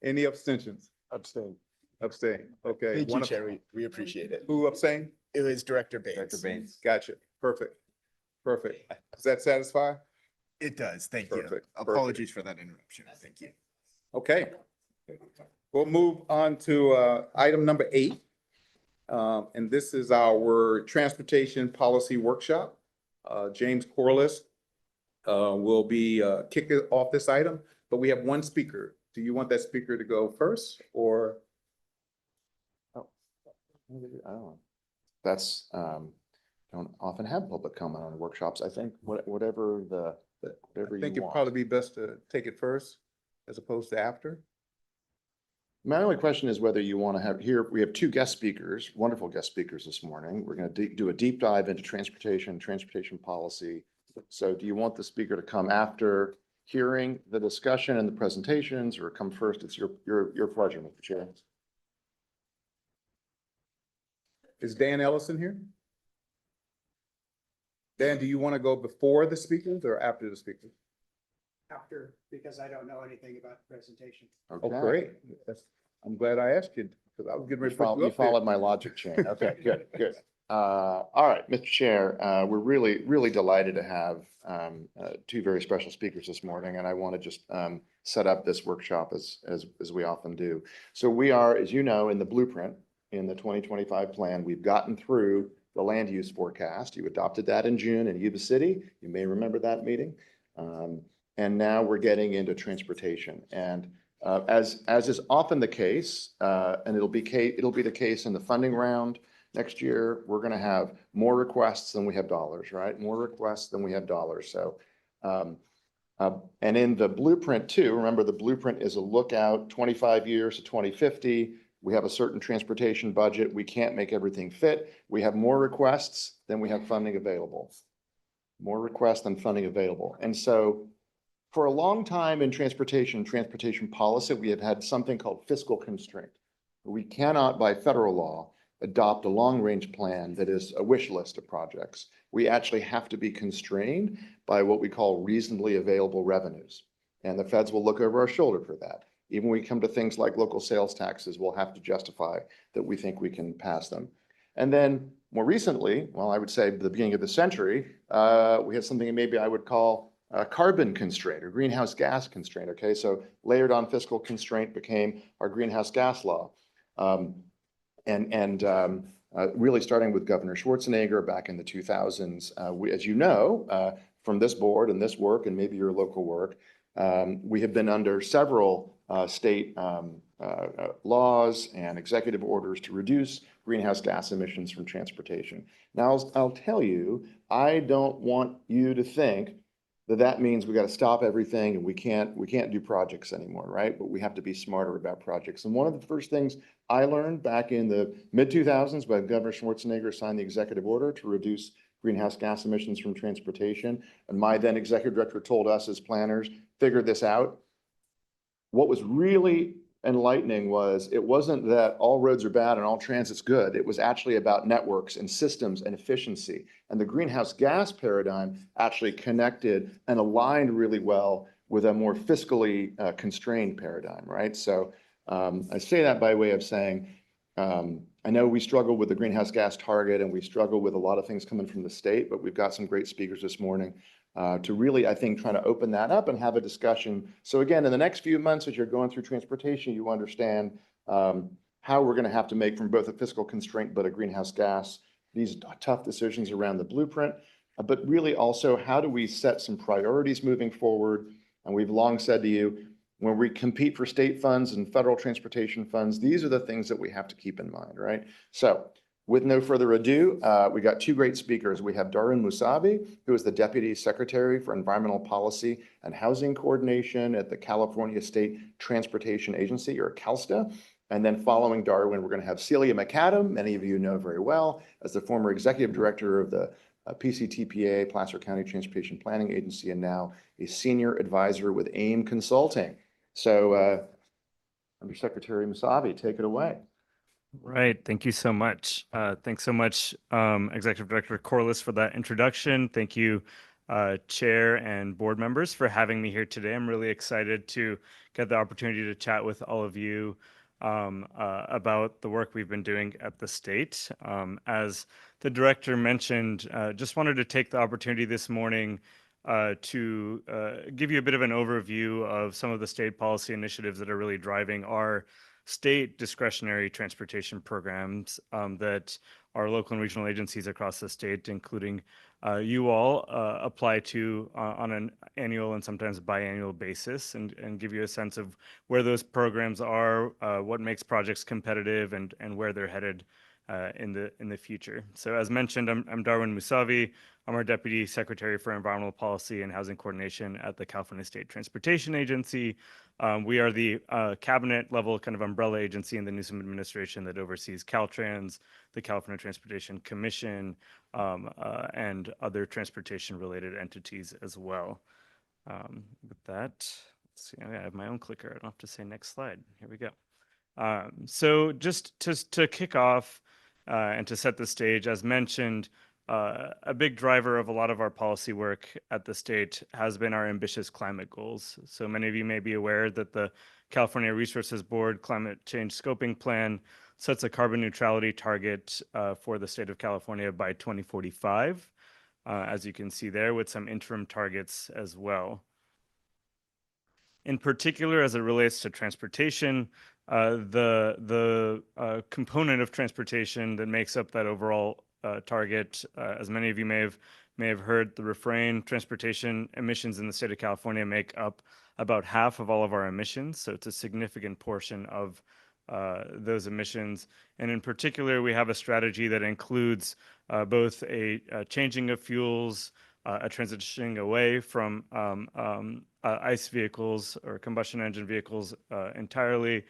Any abstentions? Abstain. Abstain. Okay. Thank you, One ab- Chair. We appreciate it. Who abstained? It was Director Baines. Director Baines. Gotcha. Perfect. Perfect. Does that satisfy? It does. Thank you. Perfect. Apologies for that interruption. Thank you. Okay. We'll move on to item number 8. And this is our transportation policy workshop. James Corliss will be kicking off this item, but we have one speaker. Do you want that speaker to go first or? I don't know. That's, don't often have public comment on workshops. I think whatever whatever I you think it'd want. probably be best to take it first as opposed to after. My only question is whether you want to have here, we have 2 guest speakers, wonderful guest speakers this morning. We're going to do a deep dive into transportation policy. So do you want the speaker to come after hearing the discussion and the presentations or come first? It's your pleasure, Mr. Chair. Is Dan Ellison here? Dan, do you want to go before the speakers or after the speakers? After, because I don't know anything about the presentation. Oh, great. I'm glad I asked you because I was getting ready to put you You up there. followed my logic chain. Okay, good, good. All right, Mr. Chair, we're really delighted to have 2 very special speakers this morning, and I want to just set up this workshop as we often do. So we are, as you know, in the blueprint in the 2025 plan. We've gotten through the land use forecast. You adopted that in June in Yuba City. You may remember that meeting. And now we're getting into transportation. And as is often the case, and it'll be the case in the funding round next year, we're going to have more requests than we have dollars, right? More requests than we have dollars. So, and in the blueprint too, remember the blueprint is a lookout 25 years to 2050. We have a certain transportation budget. We can't make everything fit. We have more requests than we have funding available. More requests than funding available. And so for a long time in transportation policy, we have had something called fiscal constraint. We cannot, by federal law, adopt a long-range plan that is a wish list of projects. We actually have to be constrained by what we call reasonably available revenues. And the feds will look over our shoulder for that. Even when we come to things like local sales taxes, we'll have to justify that we think we can pass them. And then more recently, well, I would say the beginning of the century, we had something maybe I would call a carbon constraint or greenhouse gas constraint. Okay, so layered on fiscal constraint became our greenhouse gas law. Really starting with Governor Schwarzenegger back in the 2000s, we, as you know, from this board and this work and maybe your local work, we have been under several state laws and executive orders to reduce greenhouse gas emissions from transportation. Now, I'll tell you, I don't want you to think that means we got to stop everything and we can't do projects anymore, right? But we have to be smarter about projects. And one of the first things I learned back in the mid-2000s when Governor Schwarzenegger signed the executive order to reduce greenhouse gas emissions from transportation, and my then executive director told us as planners, figure this out. What was really enlightening was it wasn't that all roads are bad and all transit's good. It was actually about networks and systems and efficiency. And the greenhouse gas paradigm actually connected and aligned really well with a more fiscally constrained paradigm, right? So I say that by way of saying, I know we struggle with the greenhouse gas target and we struggle with a lot of things coming from the state, but we've got some great speakers this morning to really, I think, try to open that up and have a discussion. So again, in the next few months, as you're going through transportation, you understand how we're going to have to make from both a fiscal constraint, but a greenhouse gas, these tough decisions around the blueprint, but really also how do we set some priorities moving forward? And we've long said to you, when we compete for state funds and federal transportation funds, these are the things that we have to keep in mind, right? So with no further ado, we got two great speakers. We have Darwin Musavi, who is the Deputy Secretary for Environmental Policy and Housing Coordination at the California State Transportation Agency, or CalSTA. And then following Darwin, we're going to have Celia McAdam, many of you know very well, as the former Executive Director of the PCTPA, Placer County Transportation Planning Agency, and now a Senior Advisor with AIM Consulting. So Undersecretary Musavi, take it away. Right. Thank you so much. Thanks so much, Executive Director Corliss, for that introduction. Thank you, Chair and board members, for having me here today. I'm really excited to get the opportunity to chat with all of you about the work we've been doing at the state. As the director mentioned, just wanted to take the opportunity this morning to give you a bit of an overview of some of the state policy initiatives that are really driving our state discretionary transportation programs that our local and regional agencies across the state, including you all, apply to on an annual and sometimes biannual basis, and give you a sense of where those programs are, what makes projects competitive, and where they're headed in the future. So as mentioned, I'm Darwin Musavi. I'm our Deputy Secretary for Environmental Policy and Housing Coordination at the California State Transportation Agency. We are the cabinet level kind of umbrella agency in the Newsom administration that oversees Caltrans, the California Transportation Commission, and other transportation related entities as well. With that, let's see, I have my own clicker. I don't have to say next slide. Here we go. So just to kick off and to set the stage, as mentioned, a big driver of a lot of our policy work at the state has been our ambitious climate goals. So many of you may be aware that the California Resources Board Climate Change Scoping Plan sets a carbon neutrality target for the state of California by 2045, as you can see there, with some interim targets as well. In particular, as it relates to transportation, the component of transportation that makes up that overall target, as many of you may have heard the refrain, transportation emissions in the state of California make up about half of all of our emissions. So it's a significant portion of those emissions. And in particular, we have a strategy that includes both a changing of fuels, a transitioning away from ICE vehicles or combustion engine vehicles entirely,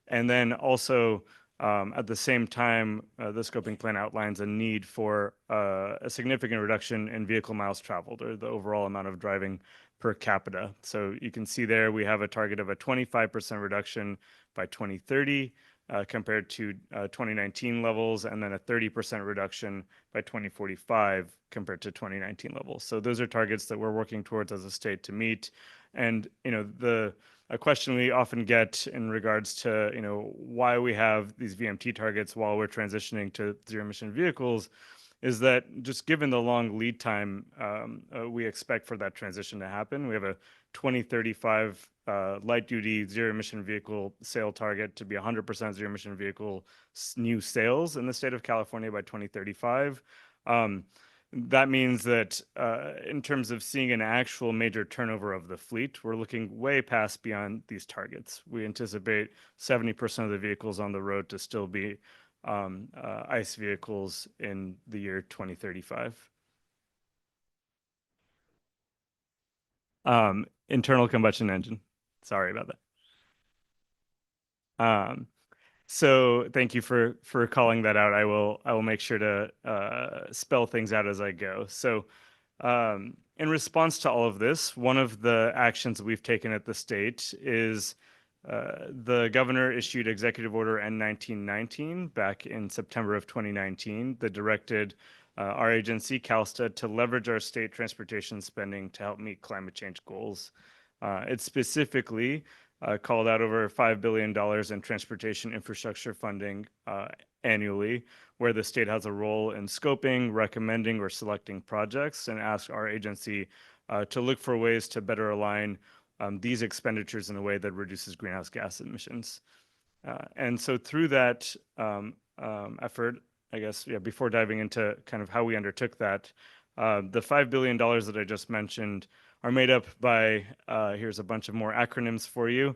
and then also at the same time, the scoping plan outlines a need for a significant reduction in vehicle miles traveled, or the overall amount of driving per capita. So you can see there we have a target of a 25% reduction by 2030 compared to 2019 levels, and then a 30% reduction by 2045 compared to 2019 levels. So those are targets that we're working towards as a state to meet. And a question we often get in regards to why we have these VMT targets while we're transitioning to zero emission vehicles is that just given the long lead time we expect for that transition to happen, we have a 2035 light duty zero emission vehicle sale target to be 100% zero emission vehicle new sales in the state of California by 2035. That means that in terms of seeing an actual major turnover of the fleet, we're looking way past beyond these targets. We anticipate 70% of the vehicles on the road to still be ICE vehicles in the year 2035. Internal combustion engine. Sorry about that. So thank you for calling that out. I will make sure to spell things out as I go. So in response to all of this, one of the actions we've taken at the state is the governor issued Executive Order N1919 back in September of 2019 that directed our agency, CalSTA, to leverage our state transportation spending to help meet climate change goals. It specifically called out over $5 billion in transportation infrastructure funding annually, where the state has a role in scoping, recommending, or selecting projects, and asked our agency to look for ways to better align these expenditures in a way that reduces greenhouse gas emissions. And so through that effort, I guess, before diving into kind of how we undertook that, the $5 billion that I just mentioned are made up by, here's a bunch of more acronyms for you,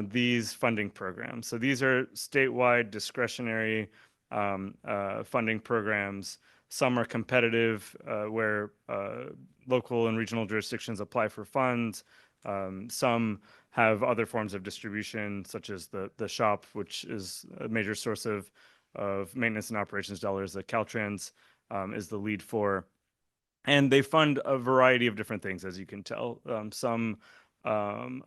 these funding programs. So these are statewide discretionary funding programs. Some are competitive, where local and regional jurisdictions apply for funds. Some have other forms of distribution, such as the SHOP, which is a major source of maintenance and operations dollars that Caltrans is the lead for. And they fund a variety of different things, as you can tell. Some, fund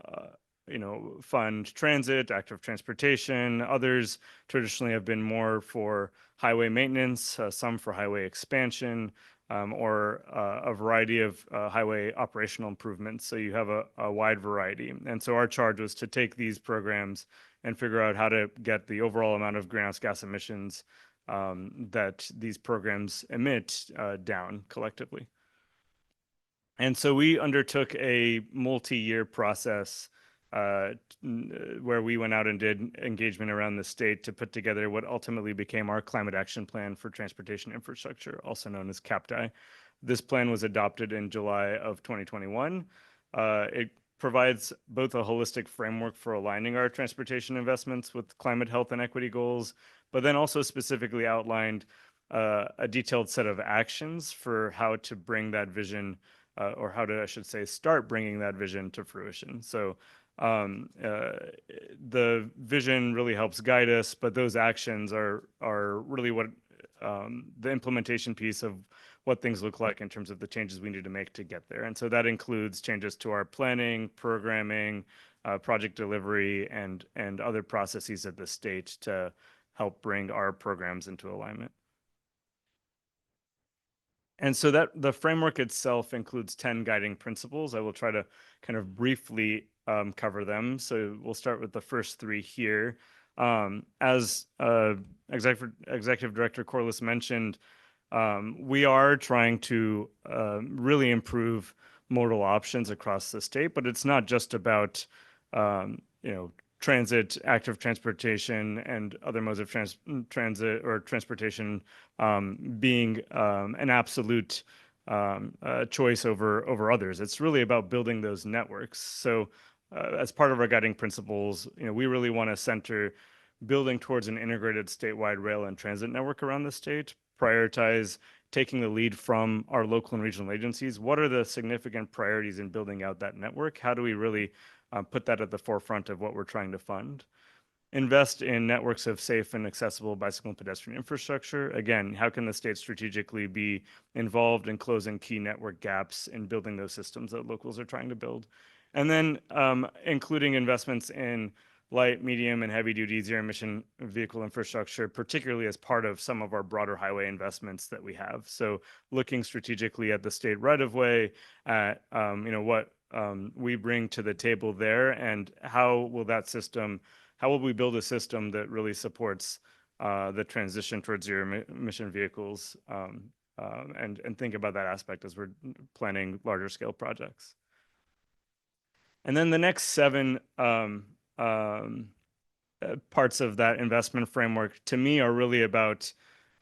transit, active transportation. Others traditionally have been more for highway maintenance, some for highway expansion, or a variety of highway operational improvements. So you have a wide variety. And so our charge was to take these programs and figure out how to get the overall amount of greenhouse gas emissions that these programs emit down collectively. And so we undertook a multi-year process where we went out and did engagement around the state to put together what ultimately became our Climate Action Plan for Transportation Infrastructure, also known as CAPTI. This plan was adopted in July of 2021. It provides both a holistic framework for aligning our transportation investments with climate health and equity goals, but then also specifically outlined a detailed set of actions for how to bring that vision, or how to, I should say, start bringing that vision to fruition. So the vision really helps guide us, but those actions are really what the implementation piece of what things look like in terms of the changes we need to make to get there. And so that includes changes to our planning, programming, project delivery, and other processes at the state to help bring our programs into alignment. And so that the framework itself includes 10 guiding principles. I will try to kind of briefly cover them. So we'll start with the first three here. As Executive Director Corliss mentioned, we are trying to really improve modal options across the state, but it's not just about transit, active transportation, and other modes of transit or transportation being an absolute choice over others. It's really about building those networks. So as part of our guiding principles, we really want to center building towards an integrated statewide rail and transit network around the state, prioritize taking the lead from our local and regional agencies. What are the significant priorities in building out that network? How do we really put that at the forefront of what we're trying to fund? Invest in networks of safe and accessible bicycle and pedestrian infrastructure. Again, how can the state strategically be involved in closing key network gaps in building those systems that locals are trying to build? And then including investments in light, medium, and heavy-duty zero-emission vehicle infrastructure, particularly as part of some of our broader highway investments that we have. So looking strategically at the state right-of-way, at what we bring to the table there, and how will we build a system that really supports the transition towards zero-emission vehicles, and think about that aspect as we're planning larger-scale projects. And then the next 7 parts of that investment framework, to me, are really about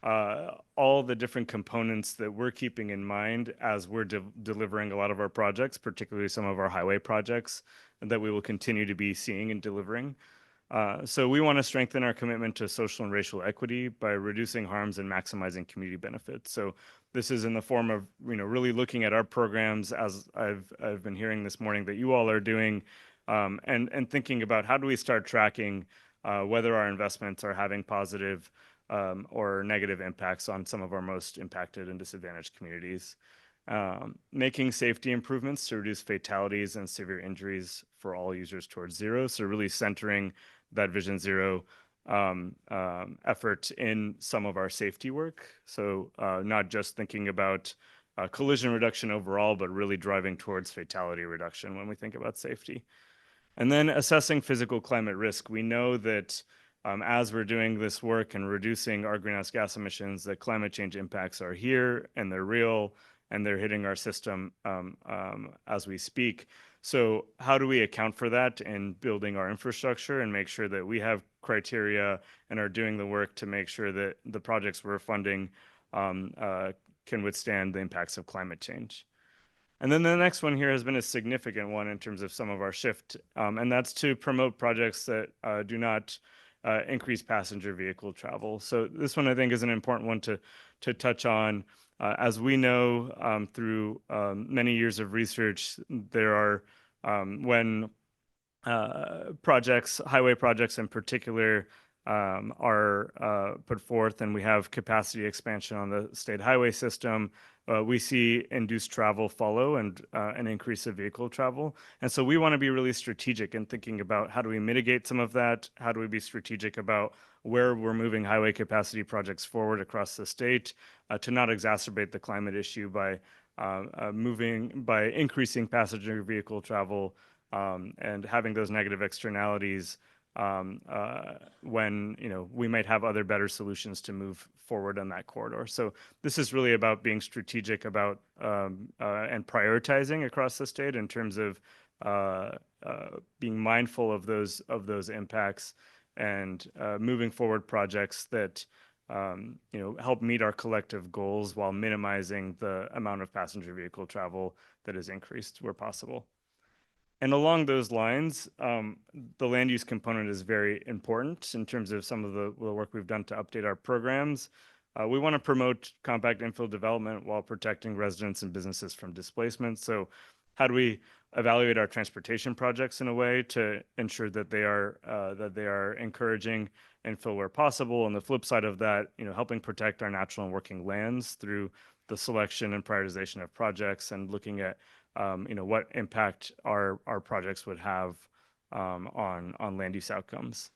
all the different components that we're keeping in mind as we're delivering a lot of our projects, particularly some of our highway projects, and that we will continue to be seeing and delivering. So we want to strengthen our commitment to social and racial equity by reducing harms and maximizing community benefits. So this is in the form of, really looking at our programs, as I've been hearing this morning that you all are doing, and thinking about how do we start tracking whether our investments are having positive or negative impacts on some of our most impacted and disadvantaged communities. Making safety improvements to reduce fatalities and severe injuries for all users towards zero. So really centering that Vision Zero effort in some of our safety work. So not just thinking about collision reduction overall, but really driving towards fatality reduction when we think about safety. And then assessing physical climate risk. We know that as we're doing this work and reducing our greenhouse gas emissions, that climate change impacts are here and they're real and they're hitting our system as we speak. So how do we account for that in building our infrastructure and make sure that we have criteria and are doing the work to make sure that the projects we're funding can withstand the impacts of climate change? And then the next one here has been a significant one in terms of some of our shift, and that's to promote projects that do not increase passenger vehicle travel. So this one I think is an important one to touch on. As we know through many years of research, there are when highway projects in particular, are put forth and we have capacity expansion on the state highway system, we see induced travel follow and an increase of vehicle travel. And so we want to be really strategic in thinking about how do we mitigate some of that? How do we be strategic about where we're moving highway capacity projects forward across the state to not exacerbate the climate issue by increasing passenger vehicle travel and having those negative externalities when we might have other better solutions to move forward on that corridor. So this is really about being strategic about and prioritizing across the state in terms of being mindful of those impacts and moving forward projects that help meet our collective goals while minimizing the amount of passenger vehicle travel that is increased where possible. And along those lines, the land use component is very important in terms of some of the work we've done to update our programs. We want to promote compact infill development while protecting residents and businesses from displacement. So how do we evaluate our transportation projects in a way to ensure that they are encouraging infill where possible? And the flip side of that, helping protect our natural and working lands through the selection and prioritization of projects and looking at what impact our projects would have on land use outcomes.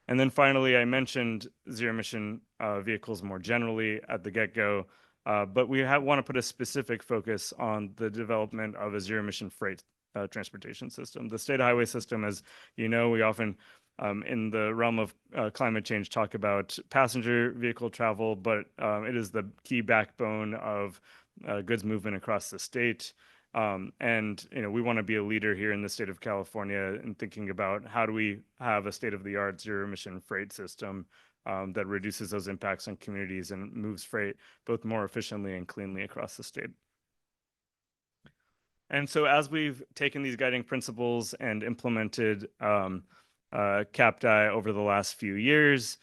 And then finally, I mentioned zero emission vehicles more generally at the get-go, but we want to put a specific focus on the development of a zero emission freight transportation system. The state highway system, as you know, we often in the realm of climate change talk about passenger vehicle travel, but it is the key backbone of goods movement across the state. And we want to be a leader here in the state of California in thinking about how do we have a state-of-the-art zero-emission freight system that reduces those impacts on communities and moves freight both more efficiently and cleanly across the state. And so as we've taken these guiding principles and implemented CAPDI over the last few years,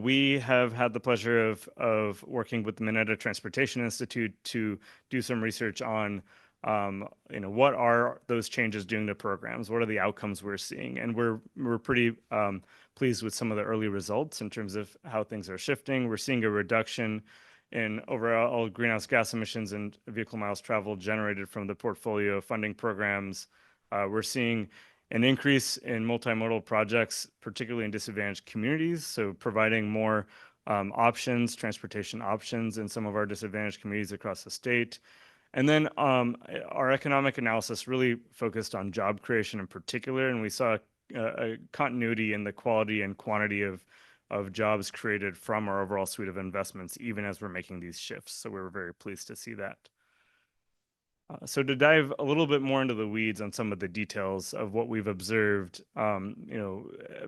we have had the pleasure of working with the Mineta Transportation Institute to do some research on what are those changes doing to programs? What are the outcomes we're seeing? And we're pretty pleased with some of the early results in terms of how things are shifting. We're seeing a reduction in overall greenhouse gas emissions and vehicle miles traveled generated from the portfolio of funding programs. We're seeing an increase in multimodal projects, particularly in disadvantaged communities. So providing more transportation options in some of our disadvantaged communities across the state. And then our economic analysis really focused on job creation in particular, and we saw a continuity in the quality and quantity of jobs created from our overall suite of investments, even as we're making these shifts. So we were very pleased to see that. So to dive a little bit more into the weeds on some of the details of what we've observed,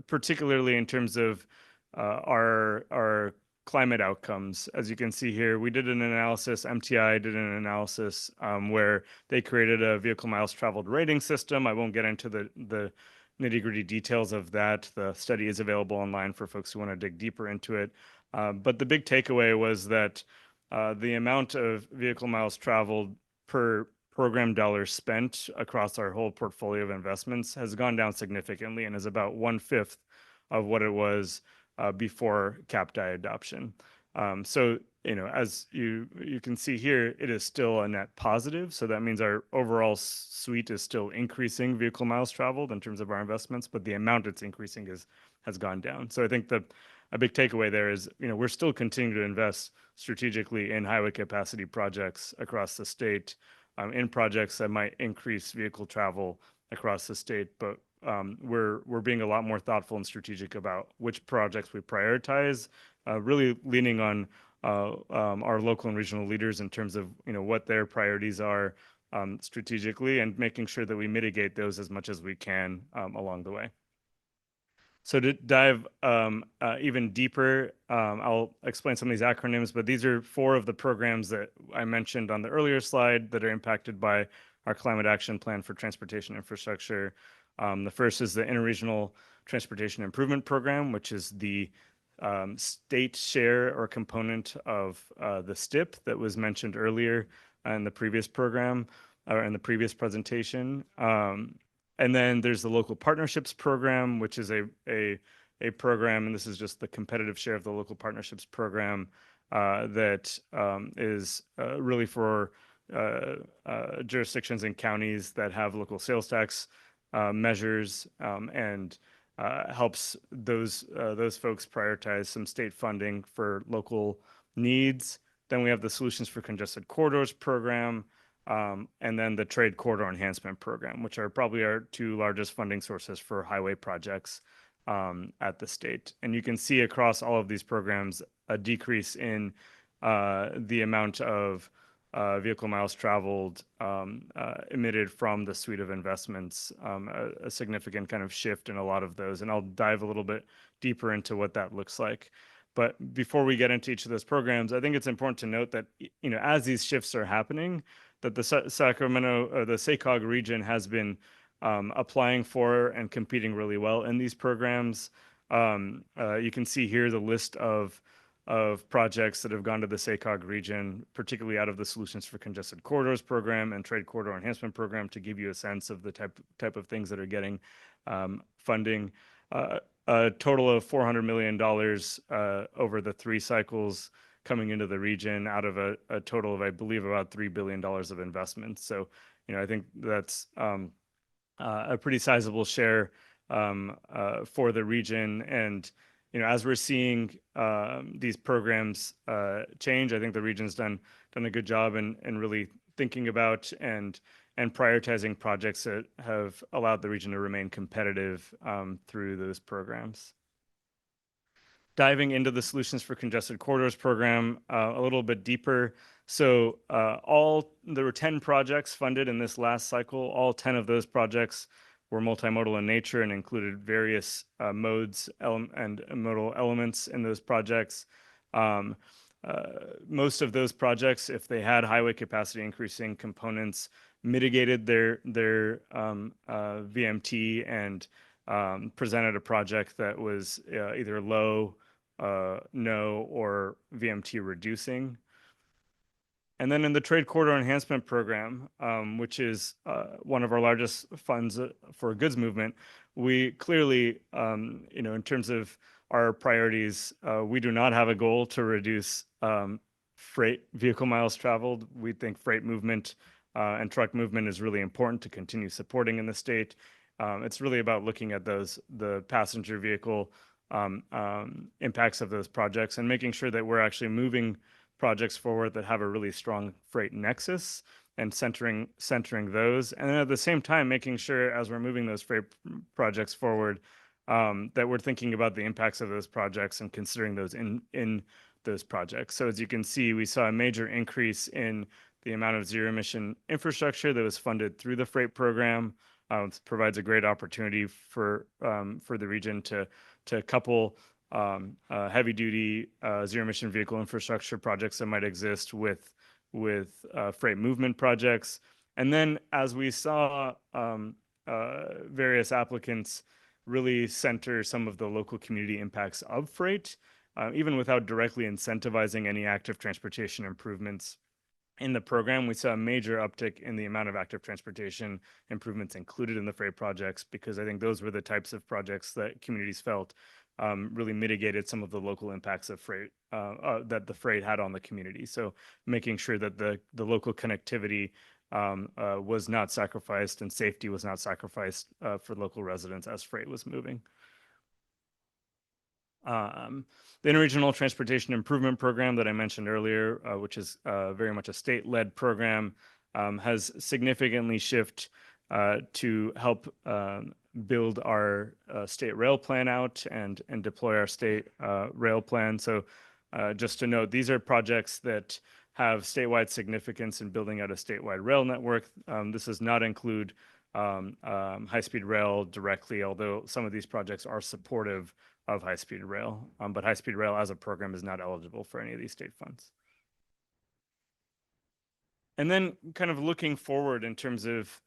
particularly in terms of our climate outcomes. As you can see here, we did an analysis, MTI did an analysis where they created a vehicle miles traveled rating system. I won't get into the nitty-gritty details of that. The study is available online for folks who want to dig deeper into it. But the big takeaway was that the amount of vehicle miles traveled per program dollars spent across our whole portfolio of investments has gone down significantly and is about 1/5 of what it was before CAPDI adoption. So, as you can see here, it is still a net positive. So that means our overall suite is still increasing vehicle miles traveled in terms of our investments, but the amount it's increasing has gone down. So I think a big takeaway there is, we're still continuing to invest strategically in highway capacity projects across the state, in projects that might increase vehicle travel across the state, but we're being a lot more thoughtful and strategic about which projects we prioritize, really leaning on our local and regional leaders in terms of what their priorities are strategically, and making sure that we mitigate those as much as we can along the way. So to dive even deeper, I'll explain some of these acronyms, but these are 4 of the programs that I mentioned on the earlier slide that are impacted by our Climate Action Plan for Transportation Infrastructure. The first is the Interregional Transportation Improvement Program, which is the state share or component of the STIP that was mentioned earlier in the previous program or in the previous presentation. And then there's the Local Partnerships Program, which is a program, and this is just the competitive share of the Local Partnerships Program that is really for jurisdictions and counties that have local sales tax measures, and helps those folks prioritize some state funding for local needs. Then we have the Solutions for Congested Corridors Program, and then the Trade Corridor Enhancement Program, which are probably our 2 largest funding sources for highway projects at the state. And you can see across all of these programs a decrease in the amount of vehicle miles traveled emitted from the suite of investments, a significant kind of shift in a lot of those. And I'll dive a little bit deeper into what that looks like. But before we get into each of those programs, I think it's important to note that, as these shifts are happening, that the SACOG region has been applying for and competing really well in these programs. You can see here the list of projects that have gone to the SACOG region, particularly out of the Solutions for Congested Corridors Program and Trade Corridor Enhancement Program, to give you a sense of the type of things that are getting funding. A total of $400 million over the 3 cycles coming into the region out of a total of, I believe, about $3 billion of investments. So, I think that's a pretty sizable share for the region. And, as we're seeing these programs change, I think the region's done a good job in really thinking about and prioritizing projects that have allowed the region to remain competitive through those programs. Diving into the Solutions for Congested Corridors Program a little bit deeper. So there were 10 projects funded in this last cycle. All 10 of those projects were multimodal in nature and included various modes and modal elements in those projects. Most of those projects, if they had highway capacity increasing components, mitigated their VMT and presented a project that was either low, no, or VMT reducing. And then in the Trade Corridor Enhancement Program, which is one of our largest funds for goods movement, we clearly, in terms of our priorities, we do not have a goal to reduce freight vehicle miles traveled. We think freight movement and truck movement is really important to continue supporting in the state. It's really about looking at the passenger vehicle impacts of those projects and making sure that we're actually moving projects forward that have a really strong freight nexus and centering those. And then at the same time, making sure as we're moving those freight projects forward, that we're thinking about the impacts of those projects and considering those in those projects. So as you can see, we saw a major increase in the amount of zero emission infrastructure that was funded through the freight program. It provides a great opportunity for the region to couple heavy duty zero emission vehicle infrastructure projects that might exist with freight movement projects. And then as we saw various applicants really center some of the local community impacts of freight, even without directly incentivizing any active transportation improvements. In the program, we saw a major uptick in the amount of active transportation improvements included in the freight projects, because I think those were the types of projects that communities felt really mitigated some of the local impacts of freight that the freight had on the community. So making sure that the local connectivity was not sacrificed and safety was not sacrificed for local residents as freight was moving. The Interregional Transportation Improvement Program that I mentioned earlier, which is very much a state-led program, has significantly shifted to help build our state rail plan out and deploy our state rail plan. So just to note, these are projects that have statewide significance in building out a statewide rail network. This does not include high-speed rail directly, although some of these projects are supportive of high-speed rail, but high-speed rail as a program is not eligible for any of these state funds. And then kind of looking forward in terms of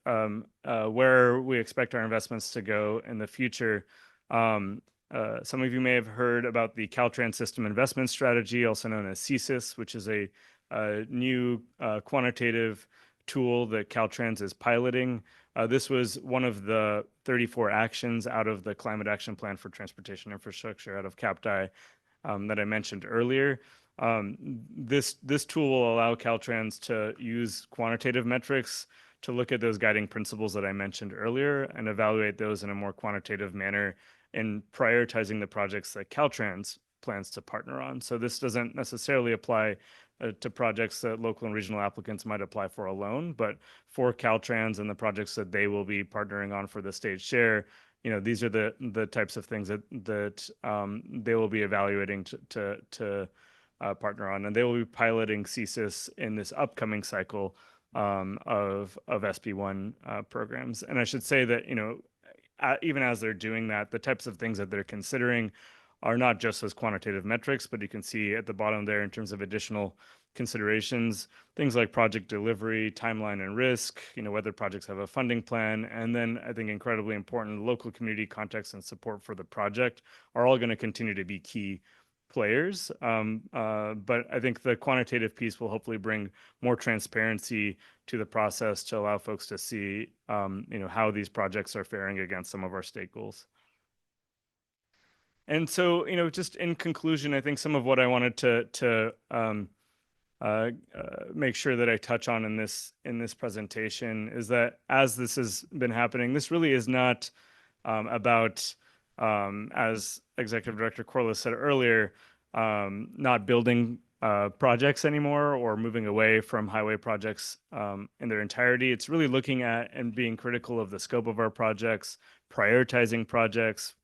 where we expect our investments to go in the future, some of you may have heard about the Caltrans System Investment Strategy, also known as CSIS, which is a new quantitative tool that Caltrans is piloting. This was one of the 34 actions out of the Climate Action Plan for Transportation Infrastructure out of CAPTI that I mentioned earlier. This tool will allow Caltrans to use quantitative metrics to look at those guiding principles that I mentioned earlier and evaluate those in a more quantitative manner in prioritizing the projects that Caltrans plans to partner on. So this doesn't necessarily apply to projects that local and regional applicants might apply for alone, but for Caltrans and the projects that they will be partnering on for the state share, these are the types of things that they will be evaluating to partner on, and they will be piloting CSIS in this upcoming cycle of SB1 programs. And I should say that even as they're doing that, the types of things that they're considering are not just those quantitative metrics, but you can see at the bottom there in terms of additional considerations, things like project delivery, timeline and risk, whether projects have a funding plan, and then I think incredibly important, local community context and support for the project are all going to continue to be key players. But I think the quantitative piece will hopefully bring more transparency to the process to allow folks to see, how these projects are faring against some of our state goals. And so, just in conclusion, I think some of what I wanted to make sure that I touch on in this presentation is that as this has been happening, this really is not about, as Executive Director Corliss said earlier, not building projects anymore or moving away from highway projects in their entirety. It's really looking at and being critical of the scope of our projects, prioritizing projects.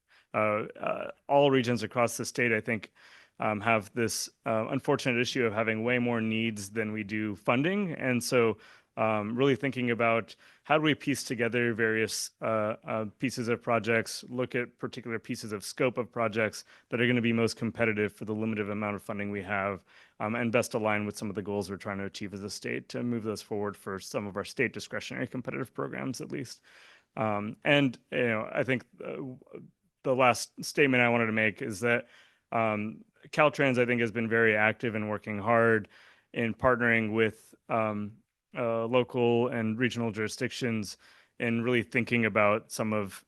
All regions across the state, I think, have this unfortunate issue of having way more needs than we do funding. And so really thinking about how do we piece together various pieces of projects, look at particular pieces of scope of projects that are going to be most competitive for the limited amount of funding we have, and best align with some of the goals we're trying to achieve as a state to move those forward for some of our state discretionary competitive programs, at least. And I think the last statement I wanted to make is that Caltrans, I think, has been very active in working hard in partnering with local and regional jurisdictions and really thinking about some of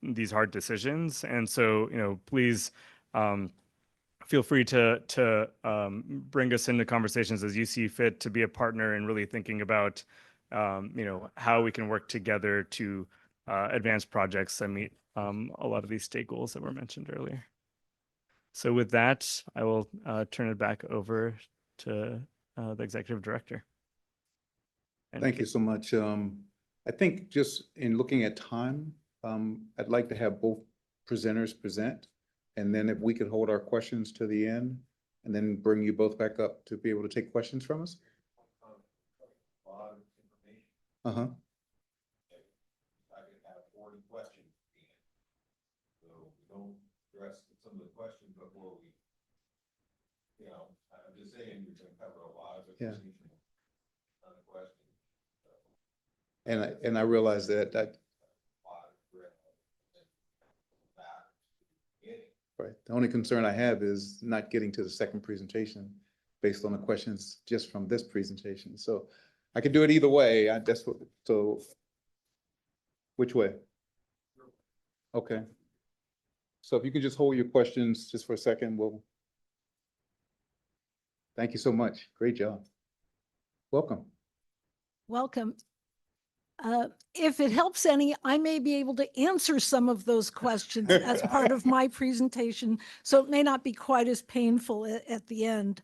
these hard decisions. And so, please feel free to bring us into conversations as you see fit to be a partner in really thinking about, how we can work together to advance projects that meet a lot of these state goals that were mentioned earlier. So with that, I will turn it back over to the Executive Director. And Thank you so much. I think just in looking at time, I'd like to have both presenters present, and then if we could hold our questions to the end, and then bring you both back up to be able to take questions from us. Uh-huh. I could have 40 questions. So we don't address some of the questions before we, I'm just saying we can cover a lot of information on the question. And I realize that Right. The only concern I have is not getting to the second presentation based on the questions just from this presentation. So I could do it either way. So which way? Okay. So if you could just hold your questions just for a second, thank you so much. Great job. Welcome. Welcome. If it helps any, I may be able to answer some of those questions as part of my presentation, so it may not be quite as painful at the end.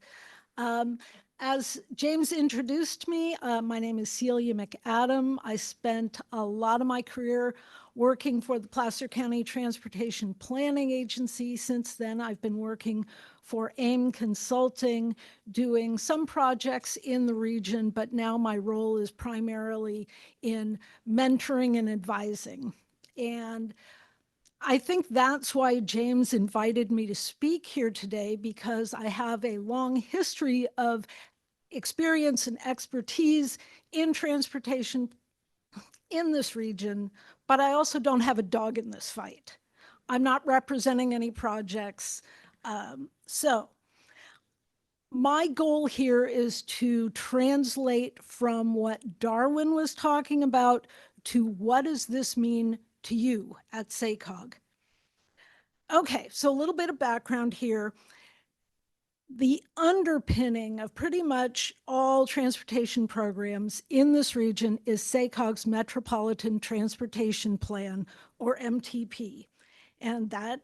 As James introduced me, my name is Celia McAdam. I spent a lot of my career working for the Placer County Transportation Planning Agency. Since then, I've been working for AIM Consulting, doing some projects in the region, but now my role is primarily in mentoring and advising. And I think that's why James invited me to speak here today, because I have a long history of experience and expertise in transportation in this region, but I also don't have a dog in this fight. I'm not representing any projects. So my goal here is to translate from what Darwin was talking about to what does this mean to you at SACOG. Okay, so a little bit of background here. The underpinning of pretty much all transportation programs in this region is SACOG's Metropolitan Transportation Plan, or MTP. And that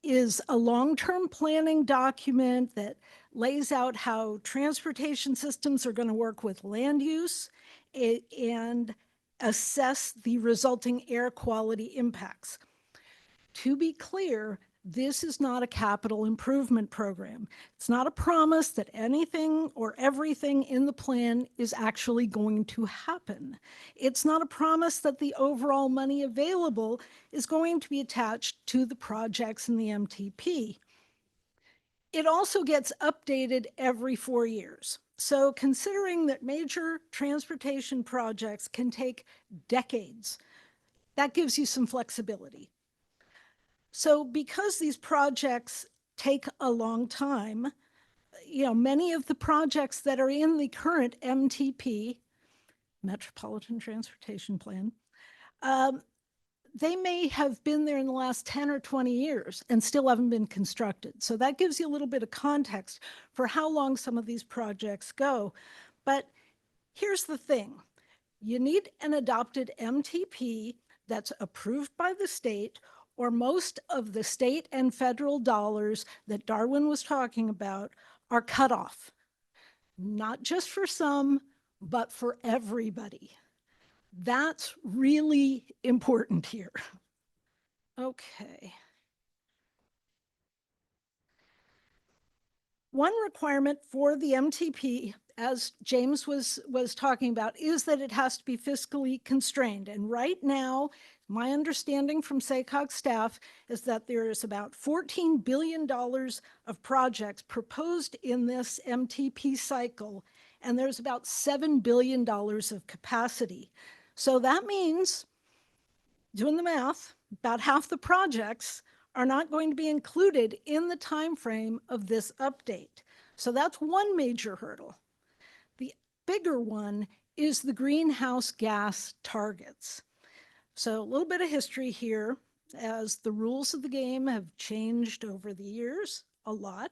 is a long-term planning document that lays out how transportation systems are going to work with land use and assess the resulting air quality impacts. To be clear, this is not a capital improvement program. It's not a promise that anything or everything in the plan is actually going to happen. It's not a promise that the overall money available is going to be attached to the projects in the MTP. It also gets updated every 4 years. So considering that major transportation projects can take decades, that gives you some flexibility. So because these projects take a long time, many of the projects that are in the current MTP, Metropolitan Transportation Plan, they may have been there in the last 10 or 20 years and still haven't been constructed. So that gives you a little bit of context for how long some of these projects go. But here's the thing. You need an adopted MTP that's approved by the state, or most of the state and federal dollars that Darwin was talking about are cut off, not just for some, but for everybody. That's really important here. Okay. One requirement for the MTP, as James was talking about, is that it has to be fiscally constrained. And right now, my understanding from SACOG staff is that there is about $14 billion of projects proposed in this MTP cycle, and there's about $7 billion of capacity. So that means, doing the math, about half the projects are not going to be included in the time frame of this update. So that's one major hurdle. The bigger one is the greenhouse gas targets. So a little bit of history here, as the rules of the game have changed over the years a lot.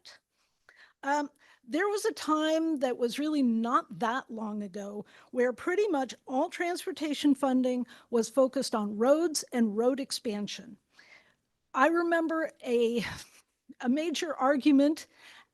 There was a time that was really not that long ago where pretty much all transportation funding was focused on roads and road expansion. I remember a major argument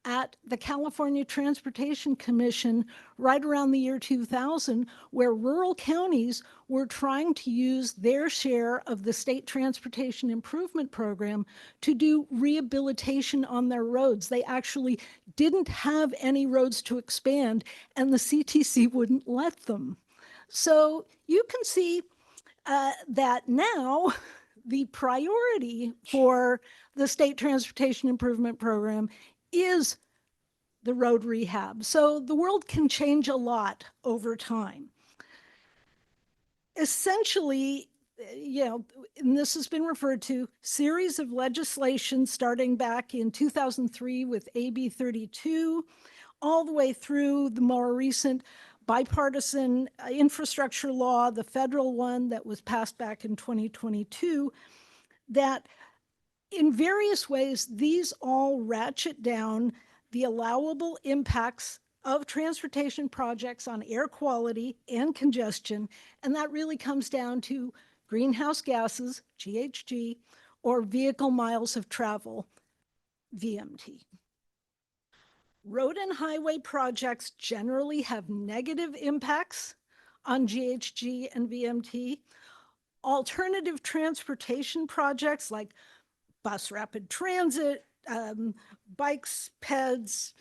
at the California Transportation Commission right around the year 2000, where rural counties were trying to use their share of the State Transportation Improvement Program to do rehabilitation on their roads. They actually didn't have any roads to expand, and the CTC wouldn't let them. So you can see that now the priority for the State Transportation Improvement Program is the road rehab. So the world can change a lot over time. Essentially, and this has been referred to, series of legislation starting back in 2003 with AB 32, all the way through the more recent bipartisan infrastructure law, the federal one that was passed back in 2022, that in various ways, these all ratchet down the allowable impacts of transportation projects on air quality and congestion. And that really comes down to greenhouse gases, GHG, or vehicle miles of travel, VMT. Road and highway projects generally have negative impacts on GHG and VMT. Alternative transportation projects like bus rapid transit, bikes, peds,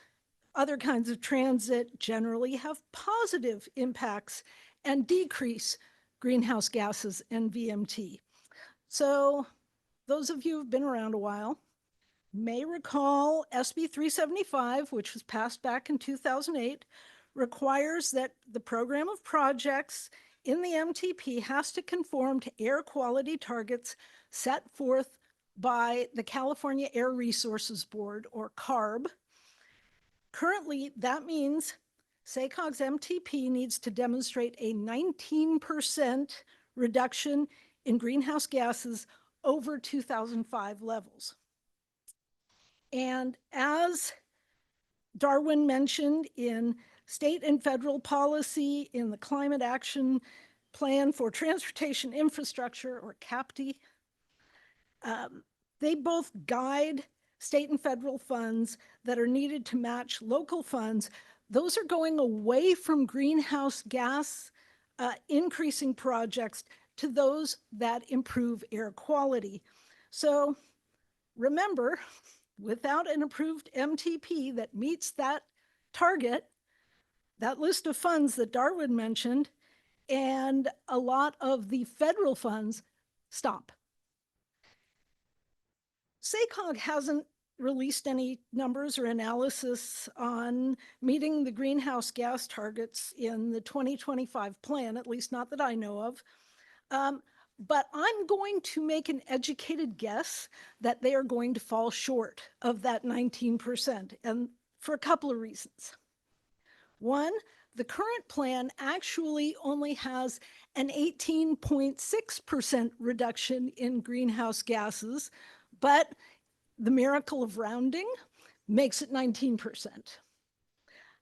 other kinds of transit generally have positive impacts and decrease greenhouse gases and VMT. So those of you who've been around a while may recall SB 375, which was passed back in 2008, requires that the program of projects in the MTP has to conform to air quality targets set forth by the California Air Resources Board, or CARB. Currently, that means SACOG's MTP needs to demonstrate a 19% reduction in greenhouse gases over 2005 levels. And as Darwin mentioned in state and federal policy in the Climate Action Plan for Transportation Infrastructure, or CAPTI, they both guide state and federal funds that are needed to match local funds. Those are going away from greenhouse gas increasing projects to those that improve air quality. So remember, without an approved MTP that meets that target, that list of funds that Darwin mentioned, and a lot of the federal funds stop. SACOG hasn't released any numbers or analysis on meeting the greenhouse gas targets in the 2025 plan, at least not that I know of. But I'm going to make an educated guess that they are going to fall short of that 19%, and for a couple of reasons. One, the current plan actually only has an 18.6% reduction in greenhouse gases, but the miracle of rounding makes it 19%.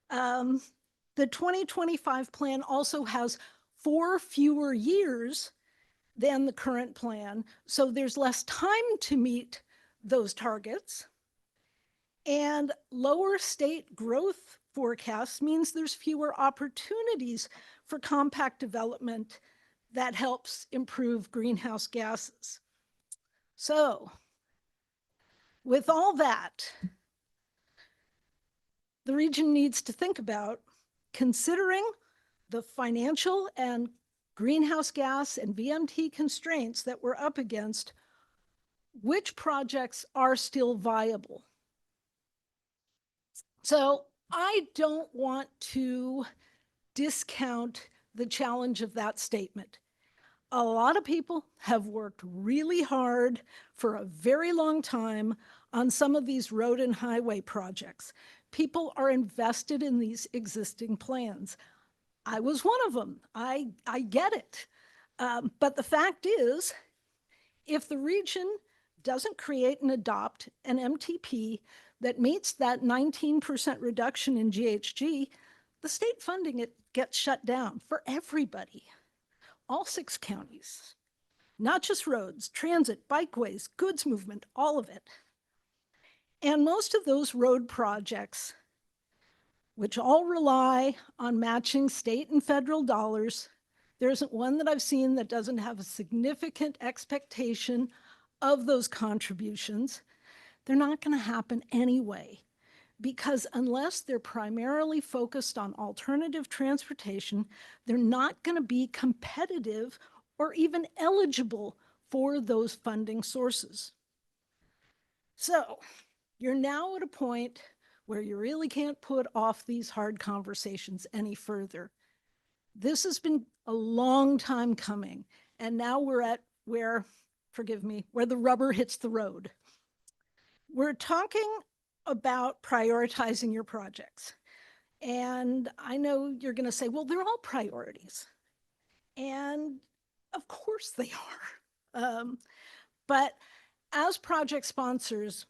The 2025 plan also has 4 fewer years than the current plan, so there's less time to meet those targets. And lower state growth forecasts means there's fewer opportunities for compact development that helps improve greenhouse gases. So, with all that, the region needs to think about considering the financial and greenhouse gas and VMT constraints that we're up against, which projects are still viable. So I don't want to discount the challenge of that statement. A lot of people have worked really hard for a very long time on some of these road and highway projects. People are invested in these existing plans. I was one of them. I get it. But the fact is, if the region doesn't create and adopt an MTP that meets that 19% reduction in GHG, the state funding it gets shut down for everybody. All 6 counties, not just roads, transit, bikeways, goods movement, all of it. And most of those road projects, which all rely on matching state and federal dollars, there isn't one that I've seen that doesn't have a significant expectation of those contributions. They're not going to happen anyway, because unless they're primarily focused on alternative transportation, they're not going to be competitive or even eligible for those funding sources. So you're now at a point where you really can't put off these hard conversations any further. This has been a long time coming, And now we're at where, forgive me, where the rubber hits the road. We're talking about prioritizing your projects. And I know you're going to say, well, they're all priorities. And of course they are. But as project sponsors,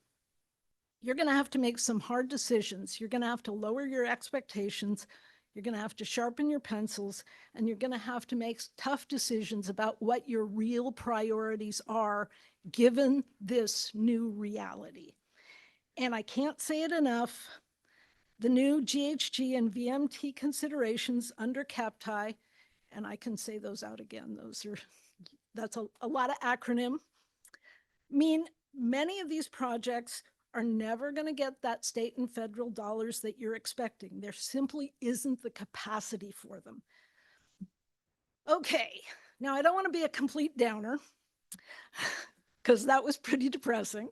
you're going to have to make some hard decisions. You're going to have to lower your expectations. You're going to have to sharpen your pencils, and you're going to have to make tough decisions about what your real priorities are given this new reality. And I can't say it enough. The new GHG and VMT considerations under CAPTI, and I can say those out again. That's a lot of acronym, mean many of these projects are never going to get that state and federal dollars that you're expecting. There simply isn't the capacity for them. Okay, now I don't want to be a complete downer because that was pretty depressing.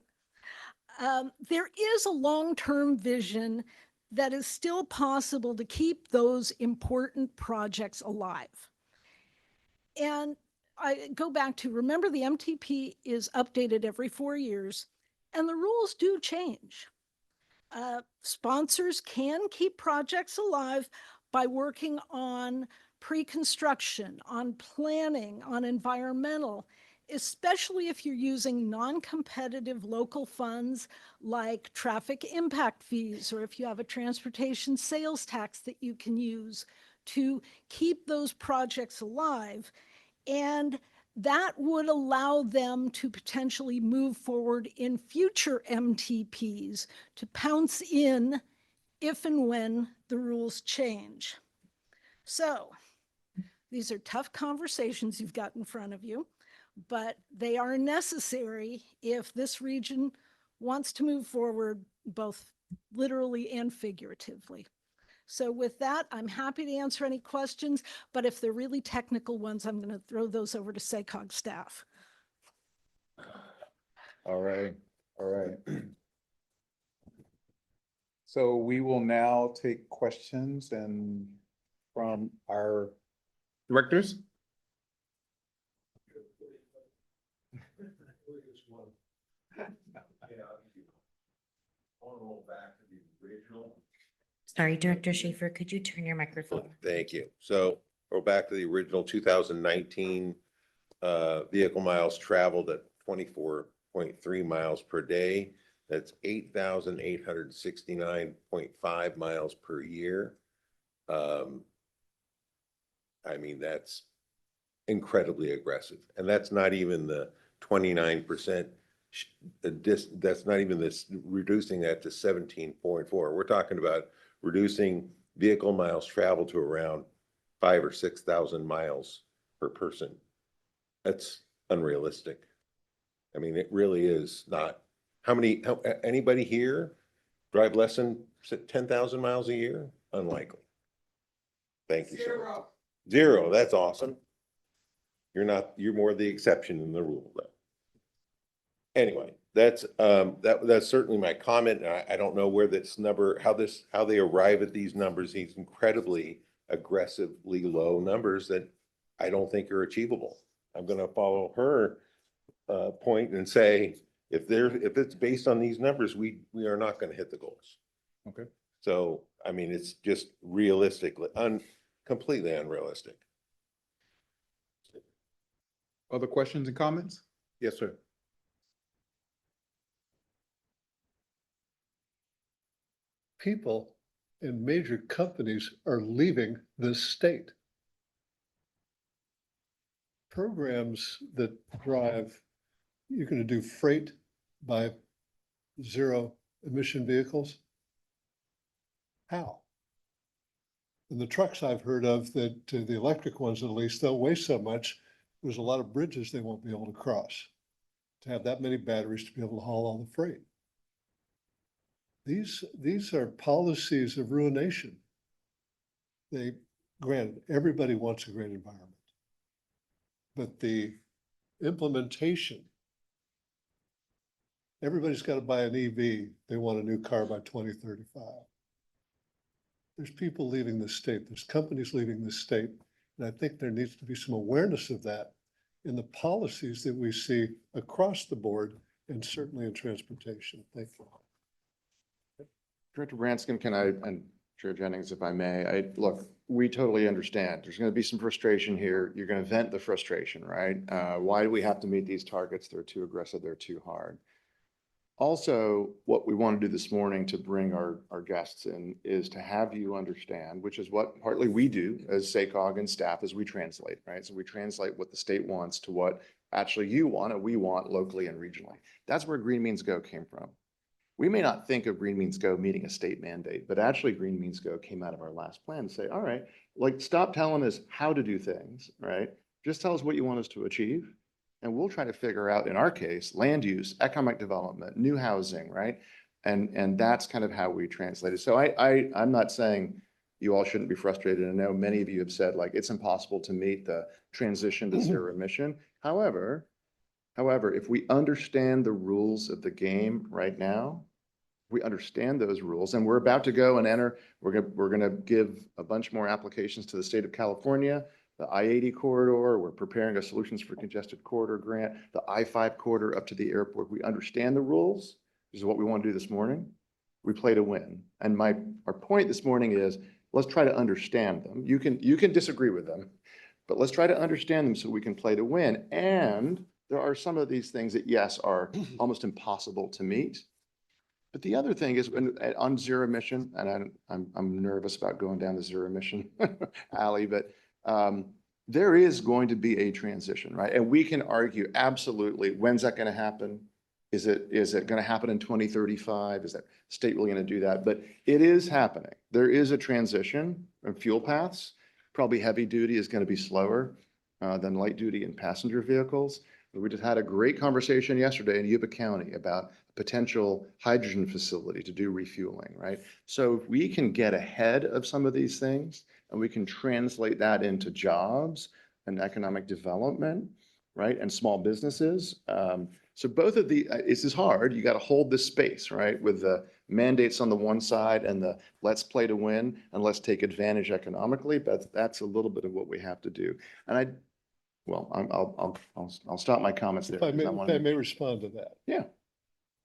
There is a long-term vision that is still possible to keep those important projects alive. And I go back to, remember, the MTP is updated every 4 years, and the rules do change. Sponsors can keep projects alive by working on pre-construction, on planning, on environmental, especially if you're using non-competitive local funds like traffic impact fees, or if you have a transportation sales tax that you can use to keep those projects alive. And that would allow them to potentially move forward in future MTPs to pounce in if and when the rules change. So these are tough conversations you've got in front of you, but they are necessary if this region wants to move forward, both literally and figuratively. So with that, I'm happy to answer any questions, but if they're really technical ones, I'm going to throw those over to SACOG staff. All right, all right. So we will now take questions and from our directors. Sorry, Director Schaefer, could you turn your microphone? Thank you. So go back to the original 2019 vehicle miles traveled at 24.3 miles per day. That's 8,869.5 miles per year. I mean, that's incredibly aggressive. And that's not even the 29%. That's not even this reducing that to 17.4. We're talking about reducing vehicle miles traveled to around 5,000 or 6,000 miles per person. That's unrealistic. I mean, it really is not. Anybody here drive less than 10,000 miles a year? Unlikely. Thank you. Zero. Zero, that's awesome. You're more the exception than the rule though. Anyway, that's certainly my comment. I don't know where this number, how they arrive at these numbers, these incredibly aggressively low numbers that I don't think are achievable. I'm going to follow her point and say, if it's based on these numbers, we are not going to hit the goals. Okay. So, I mean, it's just realistically, completely unrealistic. Other questions and comments? Yes, sir. People and major companies are leaving this state. Programs that drive, you're going to do freight by zero emission vehicles. How? And the trucks I've heard of, that the electric ones at least, they'll weigh so much, there's a lot of bridges they won't be able to cross to have that many batteries to be able to haul all the freight. These are policies of ruination. Granted, everybody wants a great environment, but the implementation, everybody's got to buy an EV. They want a new car by 2035. There's people leaving the state. There's companies leaving the state. And I think there needs to be some awareness of that in the policies that we see across the board and certainly in transportation. Thank you. Director Branscombe, can I, and Chair Jennings, if I may, look, we totally understand. There's going to be some frustration here. You're going to vent the frustration, right? Why do we have to meet these targets? They're too aggressive. They're too hard. Also, what we want to do this morning to bring our guests in is to have you understand, which is what partly we do as SACOG and staff as we translate, right? So we translate what the state wants to what actually you want and we want locally and regionally. That's where Green Means Go came from. We may not think of Green Means Go meeting a state mandate, but actually Green Means Go came out of our last plan to say, all right, like stop telling us how to do things, right? Just tell us what you want us to achieve. And we'll try to figure out, in our case, land use, economic development, new housing, right? And that's kind of how we translate it. So I'm not saying you all shouldn't be frustrated. I know many of you have said like, it's impossible to meet the transition to zero emission. However, if we understand the rules of the game right now, we understand those rules and we're about to go and enter, we're going to give a bunch more applications to the state of California, the I-80 corridor, we're preparing a solutions for congested corridor grant, the I-5 corridor up to the airport. We understand the rules. This is what we want to do this morning. We play to win. And our point this morning is, let's try to understand them. You can disagree with them, but let's try to understand them so we can play to win. And there are some of these things that, yes, are almost impossible to meet. But the other thing is on zero emission, and I'm nervous about going down the zero emission alley, but there is going to be a transition, right? And we can argue absolutely, when's that going to happen? Is it going to happen in 2035? Is that state really going to do that? But it is happening. There is a transition in fuel paths. Probably heavy duty is going to be slower than light duty and passenger vehicles. We just had a great conversation yesterday in Yuba County about a potential hydrogen facility to do refueling, right? So if we can get ahead of some of these things and we can translate that into jobs and economic development, right? And small businesses. So both of the, this is hard. You got to hold this space, right? With the mandates on the one side and the let's play to win and let's take advantage economically. But that's a little bit of what we have to do. And I'll stop my comments there. If I may respond to that. Yeah.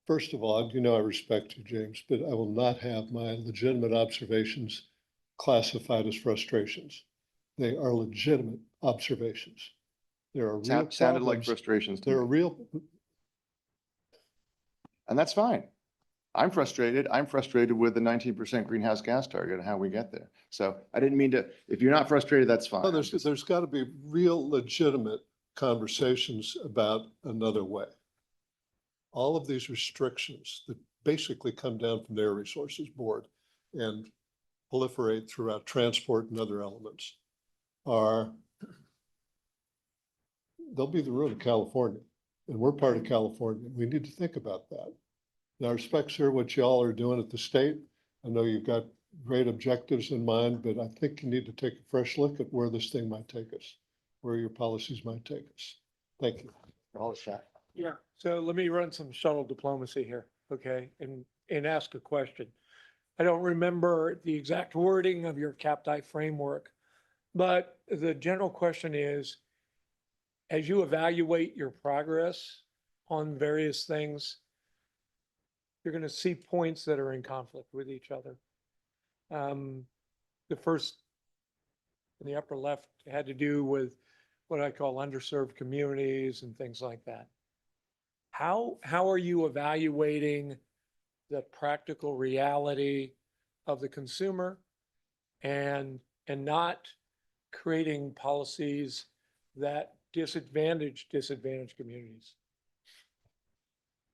First of all, you know I respect you, James, but I will not have my legitimate observations classified as frustrations. They are legitimate observations. There are real Sounded like problems. frustrations to There me. are real, And that's fine. I'm frustrated. I'm frustrated with the 19% greenhouse gas target and how we get there. So I didn't mean to, if you're not frustrated, that's fine. no, there's got to be real legitimate conversations about another way. All of these restrictions that basically come down from the Air Resources Board and proliferate throughout transport and other elements they'll be the ruin of California. And we're part of California. We need to think about that. And I respect, sir, what y'all are doing at the state. I know you've got great objectives in mind, but I think you need to take a fresh look at where this thing might take us, where your policies might take us. Thank you. All shot. Yeah, so let me run some subtle diplomacy here, okay, and ask a question. I don't remember the exact wording of your CAPTI framework, but the general question is, as you evaluate your progress on various things, you're going to see points that are in conflict with each other. The first in the upper left had to do with what I call underserved communities and things like that. How are you evaluating the practical reality of the consumer and not creating policies that disadvantage communities?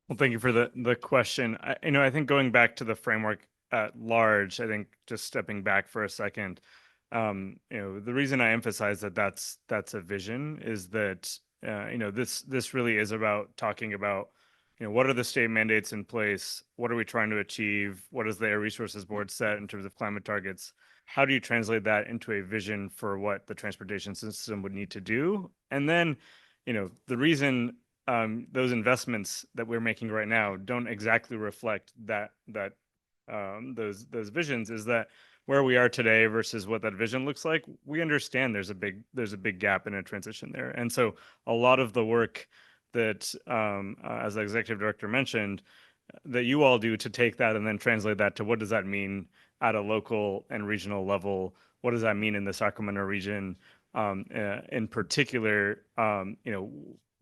Well, thank you for the question. I think going back to the framework at large, I think just stepping back for a second, the reason I emphasize that that's a vision is that this really is about talking about what are the state mandates in place, what are we trying to achieve, what does the Air Resources Board set in terms of climate targets, how do you translate that into a vision for what the transportation system would need to do, and then the reason those investments that we're making right now don't exactly reflect that those visions is that where we are today versus what that vision looks like, we understand there's a big gap in a transition there. And so a lot of the work that, as the executive director mentioned, that you all do to take that and then translate that to what does that mean at a local and regional level? What does that mean in the Sacramento region? In particular,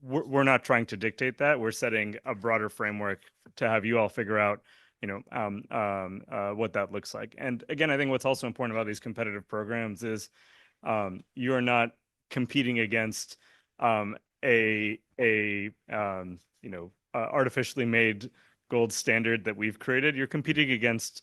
we're not trying to dictate that. We're setting a broader framework to have you all figure out, what that looks like. And again, I think what's also important about these competitive programs is you're not competing against artificially made gold standard that we've created. You're competing against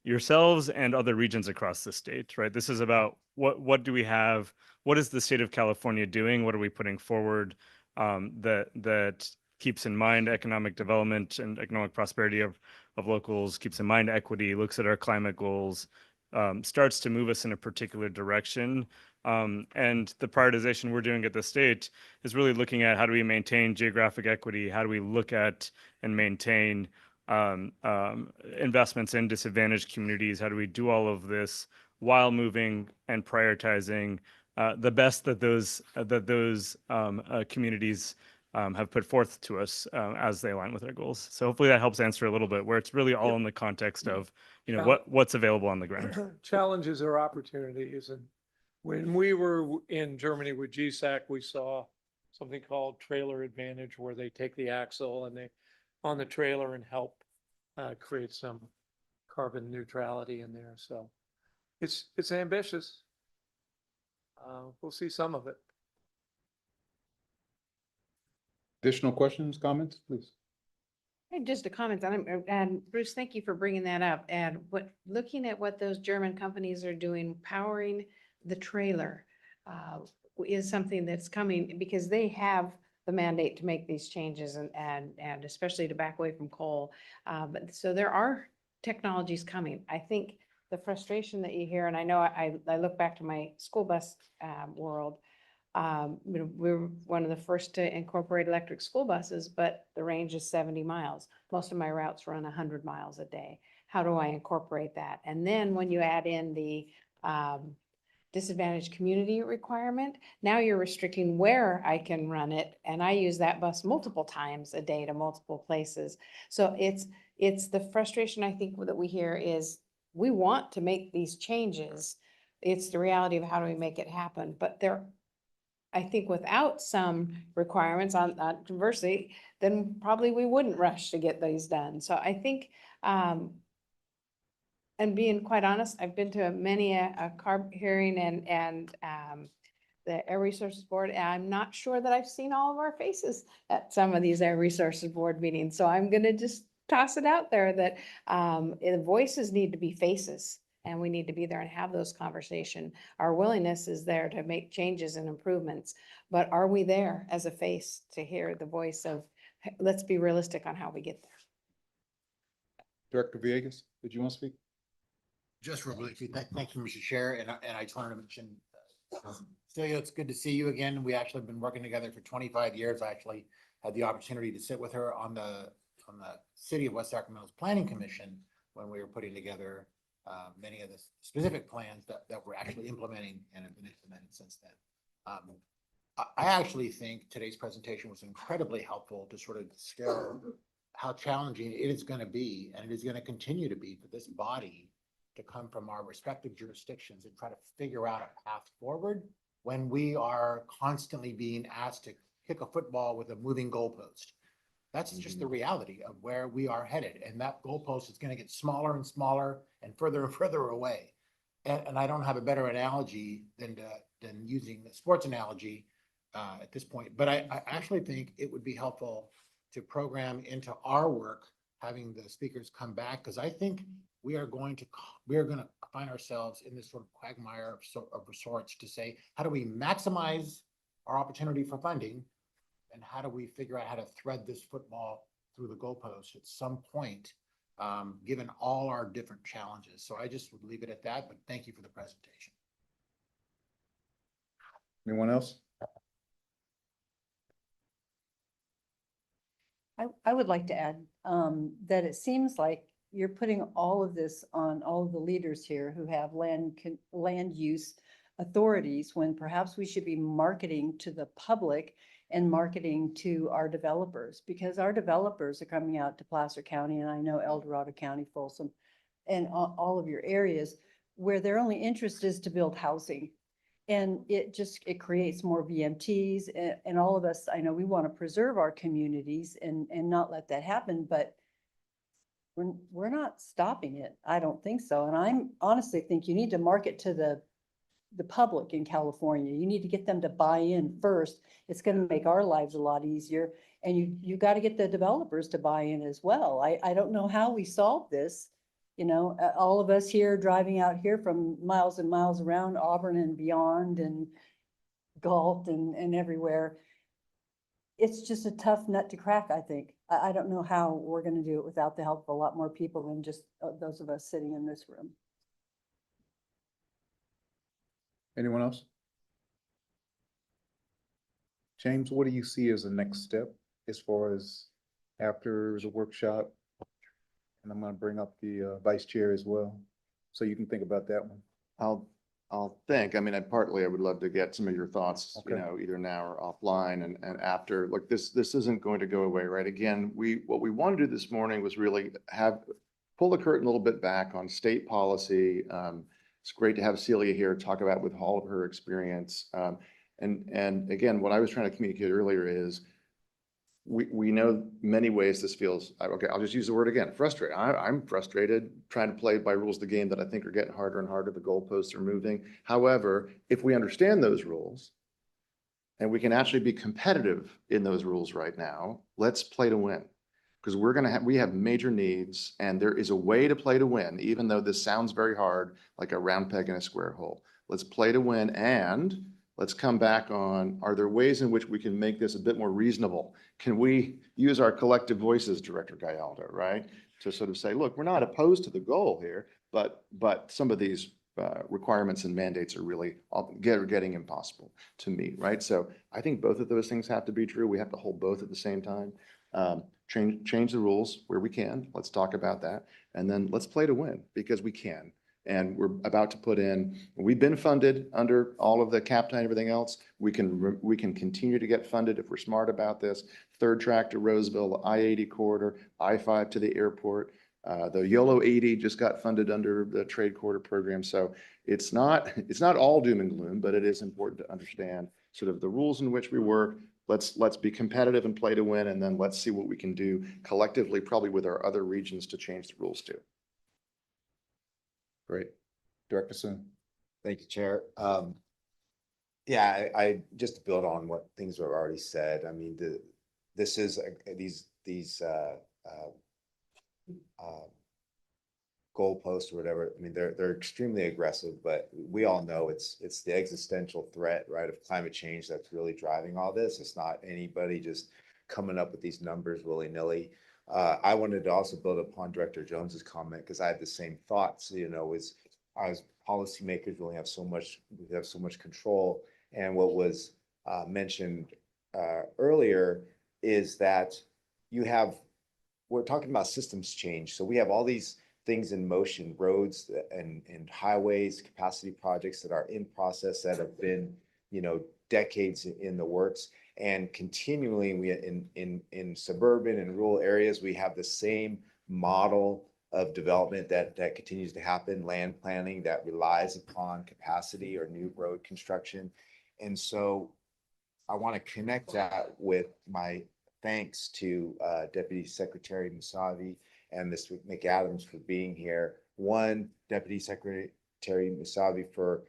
yourselves and other regions across the state, right? This is about what do we have? What is the state of California doing? What are we putting forward that keeps in mind economic development and economic prosperity of locals, keeps in mind equity, looks at our climate goals, starts to move us in a particular direction. And the prioritization we're doing at the state is really looking at how do we maintain geographic equity? How do we look at and maintain investments in disadvantaged communities? How do we do all of this while moving and prioritizing the best that those communities have put forth to us as they align with our goals? So hopefully that helps answer a little bit, where it's really all in the context of what's available on the ground. Challenges or opportunities. And when we were in Germany with GSAC, we saw something called Trailer Advantage, where they take the axle and they on the trailer and help create some carbon neutrality in there. So it's ambitious. We'll see some of it. Additional questions, comments, please? Just a comment on it, and Bruce, thank you for bringing that up. And looking at what those German companies are doing, powering the trailer is something that's coming because they have the mandate to make these changes and especially to back away from coal. But so there are technologies coming. I think the frustration that you hear, and I know I look back to my school bus world. We're one of the first to incorporate electric school buses, but the range is 70 miles. Most of my routes run 100 miles a day. How do I incorporate that? And then when you add in the disadvantaged community requirement, now you're restricting where I can run it. And I use that bus multiple times a day to multiple places. So it's the frustration I think that we hear is we want to make these changes. It's the reality of how do we make it happen? But I think without some requirements on conversely, then probably we wouldn't rush to get these done. So I think, and being quite honest, I've been to many a CARB hearing and the Air Resources Board. And I'm not sure that I've seen all of our faces at some of these Air Resources Board meetings. So I'm going to just toss it out there that the voices need to be faces. And we need to be there and have those conversations. Our willingness is there to make changes and improvements, but are we there as a face to hear the voice of, "Hey, let's be realistic on how we get there." Director Villegas, did you want to speak? Just real briefly, thank you, Mr. Chair, and I just wanted to mention, Celia, it's good to see you again. We actually have been working together for 25 years. I actually had the opportunity to sit with her on the City of West Sacramento's Planning Commission when we were putting together many of the specific plans that we're actually implementing and have been implemented since then. I actually think today's presentation was incredibly helpful to sort of distill how challenging it is going to be, and it is going to continue to be for this body to come from our respective jurisdictions and try to figure out a path forward when we are constantly being asked to kick a football with a moving goalpost. That's just the reality of where we are headed. And that goalpost is going to get smaller and smaller and further away. And I don't have a better analogy than using the sports analogy at this point. But I actually think it would be helpful to program into our work, having the speakers come back, because I think we are going to find ourselves in this sort of quagmire of sorts to say, how do we maximize our opportunity for funding? And how do we figure out how to thread this football through the goalpost at some point, given all our different challenges? So I just would leave it at that, but thank you for the presentation. Anyone else? I would like to add that it seems like you're putting all of this on all of the leaders here who have land use authorities, when perhaps we should be marketing to the public and marketing to our developers, because our developers are coming out to Placer County, and I know El Dorado County, Folsom, and all of your areas, where their only interest is to build housing. And it creates more VMTs, and all of us, I know we want to preserve our communities and not let that happen, but we're not stopping it. I don't think so. And I'm honestly think you need to market to the public in California. You need to get them to buy in first. It's going to make our lives a lot easier. And you got to get the developers to buy in as well. I don't know how we solve this. You know, all of us here driving out here from miles and miles around Auburn and beyond and Galt and everywhere. It's just a tough nut to crack, I think. I don't know how we're going to do it without the help of a lot more people than just those of us sitting in this room. Anyone else? James, what do you see as the next step as far as after the workshop? And I'm going to bring up the vice chair as well, so you can think about that one. I'll think. I mean, I would love to get some of your thoughts, you Okay. know, either now or offline and after. Look, this isn't going to go away, right? Again, what we want to do this morning was really pull the curtain a little bit back on state policy. It's great to have Celia here talk about with all of her experience. And again, what I was trying to communicate earlier is we know many ways this feels, okay, I'll just use the word again, frustrated. I'm frustrated trying to play by rules of the game that I think are getting harder and harder. The goalposts are moving. However, if we understand those rules and we can actually be competitive in those rules right now, let's play to win. Because we have major needs, and there is a way to play to win, even though this sounds very hard, like a round peg in a square hole. Let's play to win, and let's come back on, are there ways in which we can make this a bit more reasonable? Can we use our collective voices, Director Gallardo, right? To sort of say, look, we're not opposed to the goal here, but some of these requirements and mandates are really getting impossible to meet, right? So I think both of those things have to be true. We have to hold both at the same time. Change the rules where we can. Let's talk about that. And then let's play to win, because we can. And we're about to put in, we've been funded under all of the CAPTA and everything else. We can continue to get funded if we're smart about this. Third track to Roseville, the I-80 corridor, I-5 to the airport. The YOLO 80 just got funded under the trade corridor program. So it's not all doom and gloom, but it is important to understand sort of the rules in which we work. Let's be competitive and play to win, and then let's see what we can do collectively, probably with our other regions, to change the rules too. Great. Director Sun. Thank you, Chair. Yeah, I just to build on what things were already said. I mean, this is these goalposts or whatever. I mean, they're extremely aggressive, but we all know it's the existential threat, right, of climate change that's really driving all this. It's not anybody just coming up with these numbers willy-nilly. I wanted to also build upon Director Jones's comment, because I had the same thoughts, you know, as policymakers, we have so much control. And what was mentioned earlier is that we're talking about systems change. So we have all these things in motion, roads and highways, capacity projects that are in process that have been, you know, decades in the works. And continually, in suburban and rural areas, we have the same model of development that continues to happen, land planning that relies upon capacity or new road construction. And so I want to connect that with my thanks to Deputy Secretary Musavi and Ms. McAdams for being here. One, Deputy Secretary Musavi for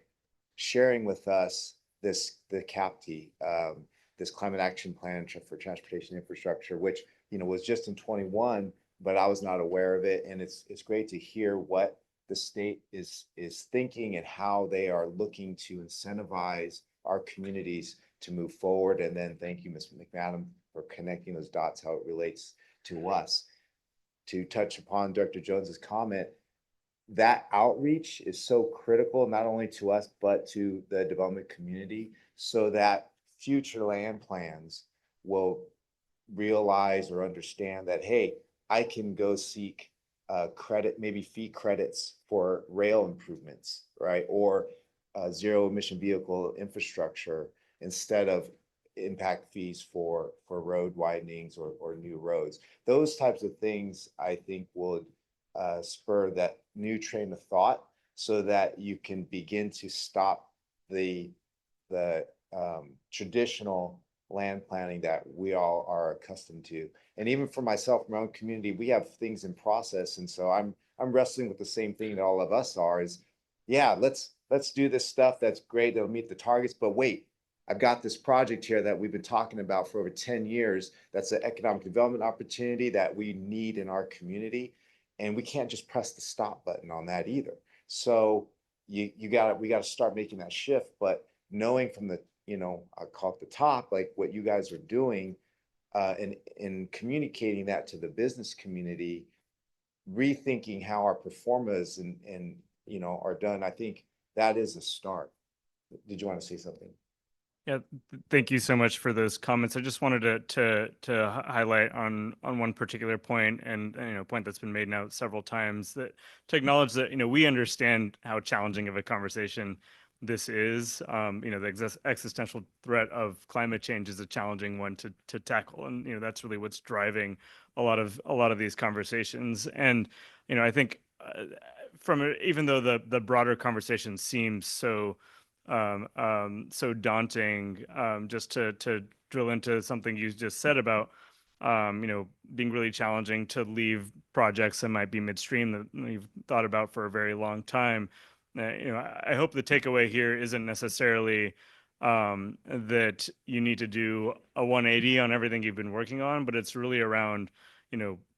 sharing with us the CAPT, this Climate Action Plan for Transportation Infrastructure, which, you know, was just in 21, but I was not aware of it. And it's great to hear what the state is thinking and how they are looking to incentivize our communities to move forward. And then thank you, Ms. McMadam, for connecting those dots, how it relates to us. To touch upon Dr. Jones's comment, that outreach is so critical, not only to us, but to the development community, so that future land plans will realize or understand that, hey, I can go seek credit, maybe fee credits for rail improvements, right? Or zero emission vehicle infrastructure instead of impact fees for road widenings or new roads. Those types of things, I think, would spur that new train of thought so that you can begin to stop the traditional land planning that we all are accustomed to. And even for myself, my own community, we have things in process. And so I'm wrestling with the same thing that all of us are is, yeah, let's do this stuff. That's great. It'll meet the targets. But wait, I've got this project here that we've been talking about for over 10 years. That's an economic development opportunity that we need in our community. And we can't just press the stop button on that either. So we got to start making that shift. But knowing from the, I call it the top, like what you guys are doing, and communicating that to the business community, rethinking how our performers and are done. I think that is a start. Did you want to say something? Yeah, thank you so much for those comments. I just wanted to highlight on one particular point, and a point that's been made now several times, that to acknowledge that we understand how challenging of a conversation this is. The existential threat of climate change is a challenging one to tackle, and that's really what's driving a lot of these conversations. And I think even though the broader conversation seems so daunting, just to drill into something you just said about being really challenging to leave projects that might be midstream that you've thought about for a very long time. I hope the takeaway here isn't necessarily that you need to do a 180 on everything you've been working on, but it's really around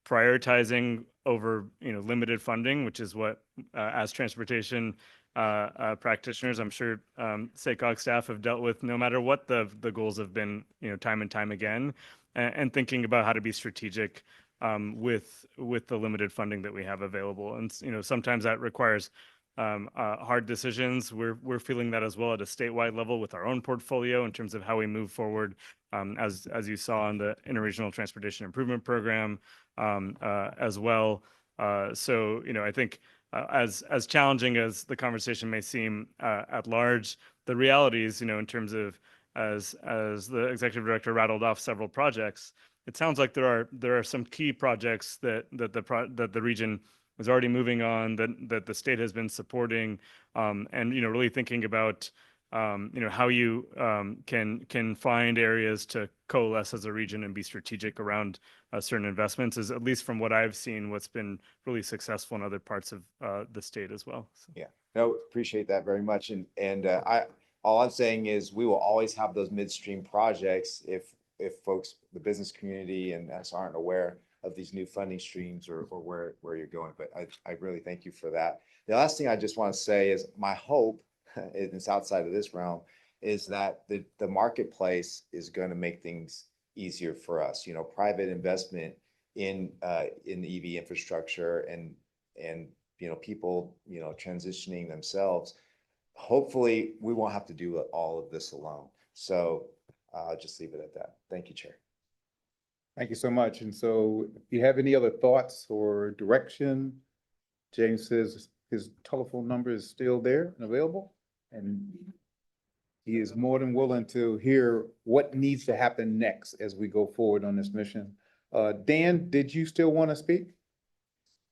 prioritizing over limited funding, which is what as transportation practitioners, I'm sure SACOG staff have dealt with, no matter what the goals have been, time and time again, and thinking about how to be strategic with the limited funding that we have available. And sometimes that requires hard decisions. We're feeling that as well at a statewide level with our own portfolio in terms of how we move forward, as you saw in the Interregional Transportation Improvement Program as well. So I think as challenging as the conversation may seem at large, the reality is, in terms of as the executive director rattled off several projects, it sounds like there are some key projects that the region is already moving on, that the state has been supporting, and really thinking about how you can find areas to coalesce as a region and be strategic around certain investments, is, at least from what I've seen, what's been really successful in other parts of the state as well. So. Yeah, no, appreciate that very much. And all I'm saying is we will always have those midstream projects if folks, the business community and us, aren't aware of these new funding streams or where you're going. But I really thank you for that. The last thing I just want to say is my hope, and it's outside of this realm, is that the marketplace is going to make things easier for us. Private investment in EV infrastructure and people transitioning themselves. Hopefully, we won't have to do all of this alone. So I'll just leave it at that. Thank you, Chair. Thank you so much. And so if you have any other thoughts or direction, James says his telephone number is still there and available. And he is more than willing to hear what needs to happen next as we go forward on this mission. Dan, did you still want to speak?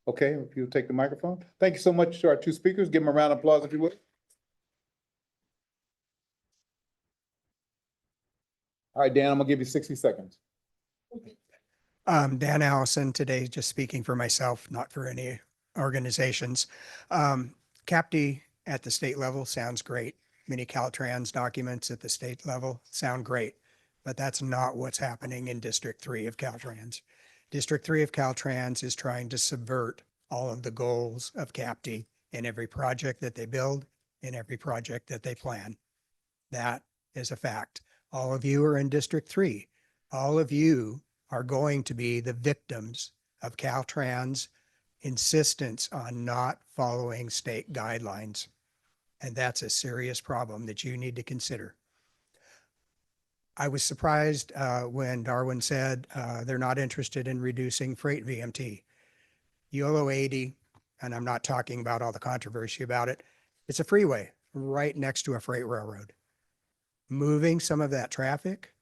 Okay, if you'll take the microphone. Thank you so much to our two speakers. Give them a round of applause if you would. All right, Dan, I'm gonna give you 60 seconds. Dan Allison today, just speaking for myself, not for any organizations. CAPTI at the state level sounds great. Many Caltrans documents at the state level sound great, but that's not what's happening in District 3 of Caltrans. District 3 of Caltrans is trying to subvert all of the goals of CAPTI in every project that they build, in every project that they plan. That is a fact. All of you are in District 3. All of you are going to be the victims of Caltrans' insistence on not following state guidelines. And that's a serious problem that you need to consider. I was surprised when Darwin said they're not interested in reducing freight VMT. YOLO 80, and I'm not talking about all the controversy about it. It's a freeway right next to a freight railroad. Moving some of that traffic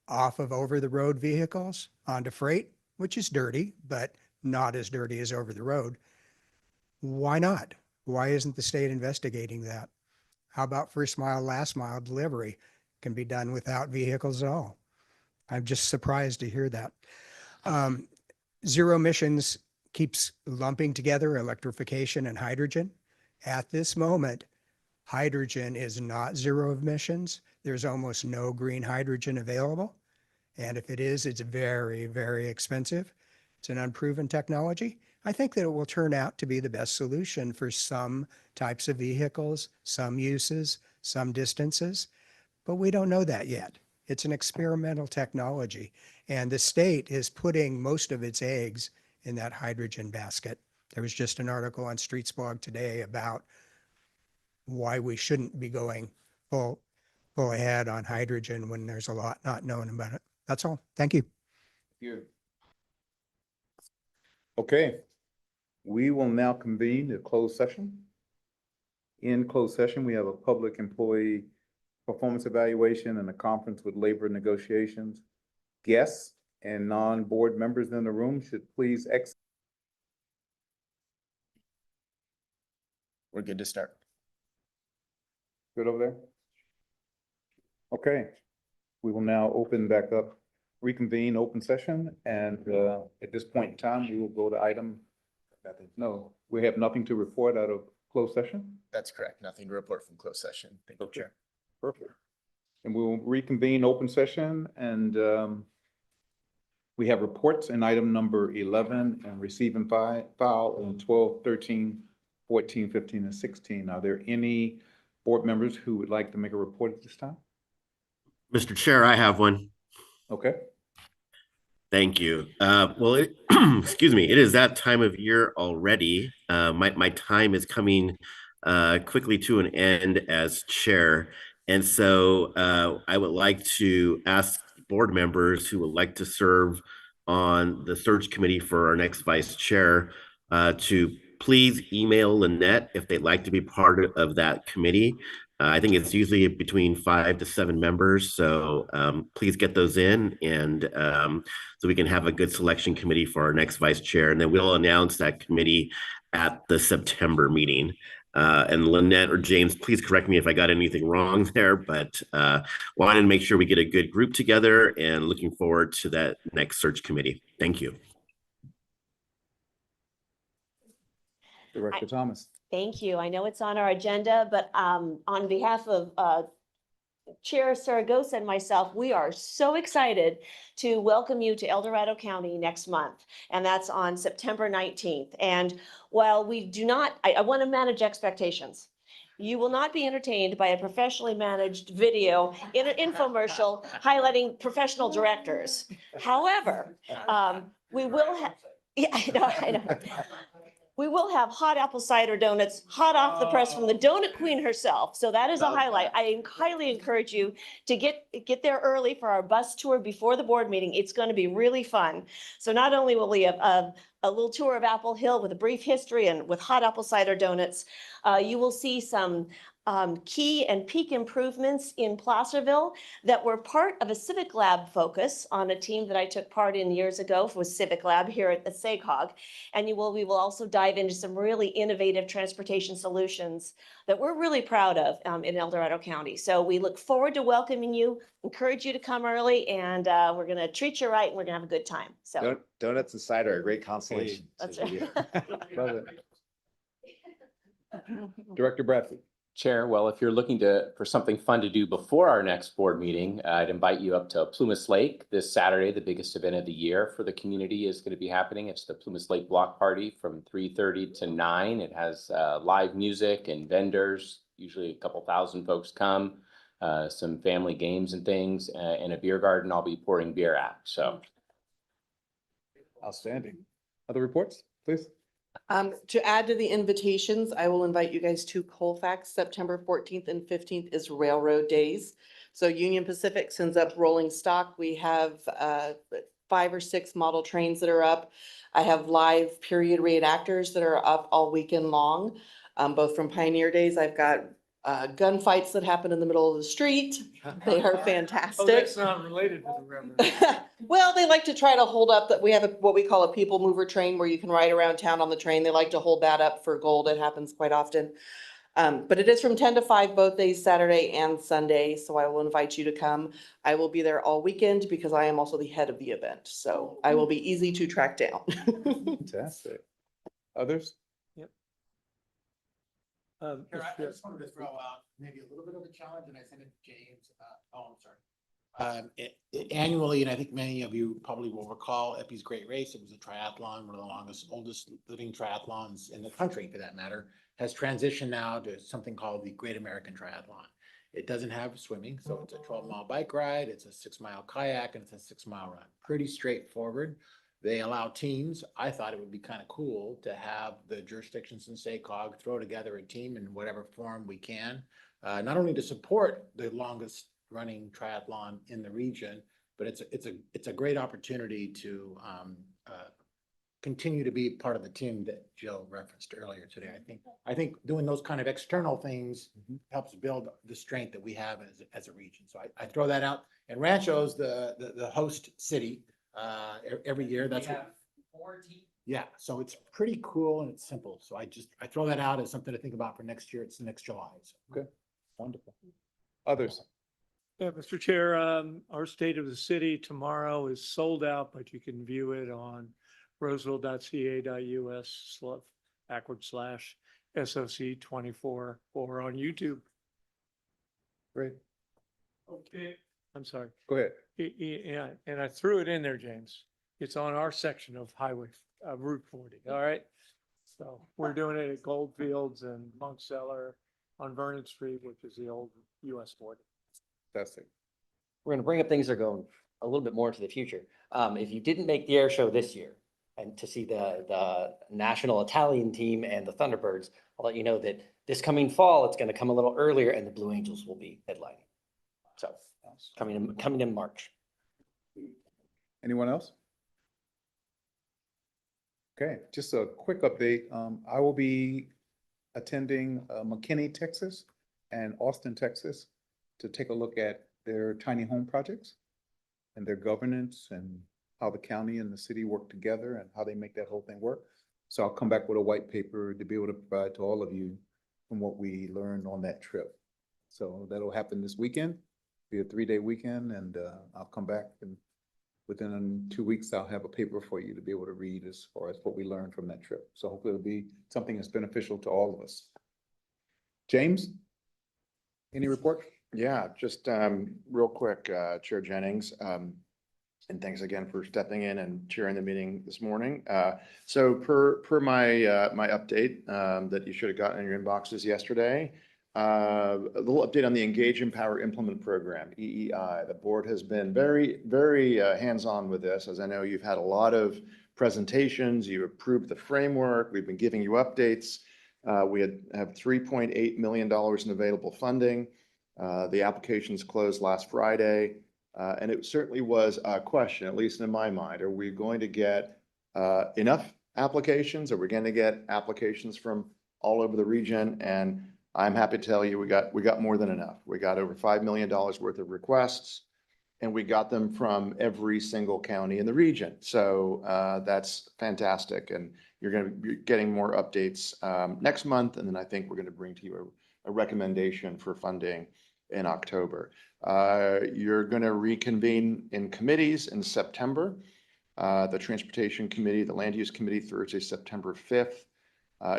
off of over the road vehicles onto freight, which is dirty, but not as dirty as over the road. Why not? Why isn't the state investigating that? How about first mile, last mile delivery can be done without vehicles at all? I'm just surprised to hear that. Zero emissions keeps lumping together electrification and hydrogen. At this moment, hydrogen is not zero emissions. There's almost no green hydrogen available. And if it is, it's very, very expensive. It's an unproven technology. I think that it will turn out to be the best solution for some types of vehicles, some uses, some distances, but we don't know that yet. It's an experimental technology, and the state is putting most of its eggs in that hydrogen basket. There was just an article on Streetsblog today about why we shouldn't be going full ahead on hydrogen when there's a lot not known about it. That's all. Thank you. You. Okay, we will now convene the closed session. In closed session, we have a public employee performance evaluation and a conference with labor negotiations. Guests and non-board members in the room should please exit. We're good to start. Good over there? Okay, we will now open back up, reconvene open session, and at this point in time, we will go to item. No, we have nothing to report out of closed session. That's correct. Nothing to report from closed session. Thank you, Chair. Perfect. And we will reconvene open session, and we have reports in item number 11 and receive and file in 12, 13, 14, 15, and 16. Are there any board members who would like to make a report at this time? Mr. Chair, I have one. Okay. Thank you. Well, excuse me, it is that time of year already. My time is coming quickly to an end as chair. And so I would like to ask board members who would like to serve on the search committee for our next vice chair to please email Lynette if they'd like to be part of that committee. I think it's usually between 5 to 7 members. So please get those in, and so we can have a good selection committee for our next vice chair. And then we'll announce that committee at the September meeting. And Lynette or James, please correct me if I got anything wrong there, but wanted to make sure we get a good group together, and looking forward to that next search committee. Thank you. Director Thomas. Thank you. I know it's on our agenda, but on behalf of Chair Saragosa and myself, we are so excited to welcome you to El Dorado County next month, and that's on September 19th. And while we do not, I want to manage expectations. You will not be entertained by a professionally managed video in an infomercial highlighting professional directors. However, we will have, yeah, I know. We will have hot apple cider donuts, hot off the press from the donut queen herself. So that is a highlight. I highly encourage you to get there early for our bus tour before the board meeting. It's going to be really fun. So not only will we have a little tour of Apple Hill with a brief history and with hot apple cider donuts, you will see some key and peak improvements in Placerville that were part of a Civic Lab focus on a team that I took part in years ago with Civic Lab here at the SACOG. And we will also dive into some really innovative transportation solutions that we're really proud of in El Dorado County. So we look forward to welcoming you, encourage you to come early, and we're going to treat you right, and we're going to have a good time. So Donuts and cider are a great consolation. that's So, right. Love it. Director Bradford. Chair, well, if you're looking for something fun to do before our next board meeting, I'd invite you up to Plumas Lake this Saturday. The biggest event of the year for the community is going to be happening. It's the Plumas Lake Block Party from 3:30 to 9. It has live music and vendors. Usually a couple thousand folks come, some family games and things, and a beer garden I'll be pouring beer at. So. Outstanding. Other reports, please? To add to the invitations, I will invite you guys to Colfax. September 14th and 15th is Railroad Days. So Union Pacific sends up rolling stock. We have 5 or 6 model trains that are up. I have live period reenactors that are up all weekend long, both from Pioneer Days. I've got gunfights that happen in the middle of the street. They are fantastic. Oh, that's not related to the river. Well, they like to try to hold up that we have what we call a people mover train where you can ride around town on the train. They like to hold that up for gold. It happens quite often. But it is from 10 to 5 both days, Saturday and Sunday. So I will invite you to come. I will be there all weekend because I am also the head of the event. So I will be easy to track down. Fantastic. Others? Here, I just wanted to throw out maybe a little bit of a challenge, and I sent it to James. I'm sorry. Annually, and I think many of you probably will recall Epi's Great Race. It was a triathlon, one of the longest, oldest living triathlons in the country, for that matter, has transitioned now to something called the Great American Triathlon. It doesn't have swimming, so it's a 12-mile bike ride, it's a 6-mile kayak, and it's a 6-mile run. Pretty straightforward. They allow teams. I thought it would be kind of cool to have the jurisdictions in SACOG throw together a team in whatever form we can, not only to support the longest running triathlon in the region, but it's a great opportunity to continue to be part of the team that Jill referenced earlier today. I think doing those kind of external things helps build the strength that we have as a region. So I throw that out. And Rancho's the host city every year. That's what, yeah, so it's pretty cool and it's simple. So I throw that out as something to think about for next year. It's next July. So. Good, wonderful. Others? Yeah, Mr. Chair, our State of the City tomorrow is sold out, but you can view it on roseville.ca.us/SOC24 or on YouTube. Great. Okay. I'm sorry. Go ahead. Yeah, and I threw it in there, James. It's on our section of Route 40, all right? So we're doing it at Goldfields and Monticello on Vernon Street, which is the old US border. That's it. We're gonna bring up things that are going a little bit more into the future. If you didn't make the air show this year and to see the national Italian team and the Thunderbirds, I'll let you know that this coming fall, it's gonna come a little earlier and the Blue Angels will be headlining. So coming in March. Anyone else? Okay, just a quick update. I will be attending McKinney, Texas and Austin, Texas to take a look at their tiny home projects and their governance and how the county and the city work together and how they make that whole thing work. So I'll come back with a white paper to be able to provide to all of you from what we learned on that trip. So that'll happen this weekend, be a 3-day weekend, and I'll come back and within 2 weeks, I'll have a paper for you to be able to read as far as what we learned from that trip. So hopefully it'll be something that's beneficial to all of us. James, any report? Yeah, just real quick, Chair Jennings, and thanks again for stepping in and chairing the meeting this morning. So per my my update that you should have gotten in your inboxes yesterday, a little update on the Engage, Empower, Implement program, EEI. The board has been very hands-on with this, as I know you've had a lot of presentations, you approved the framework, we've been giving you updates. We have $3.8 million in available funding. The applications closed last Friday, and it certainly was a question, at least in my mind, are we going to get enough applications? Are we going to get applications from all over the region? And I'm happy to tell you we got more than enough. We got over $5 million worth of requests, and we got them from every single county in the region. So that's fantastic, and you're going to be getting more updates next month, and then I think we're going to bring to you a recommendation for funding in October. You're going to reconvene in committees in September. The Transportation Committee, the Land Use Committee, Thursday, September 5th.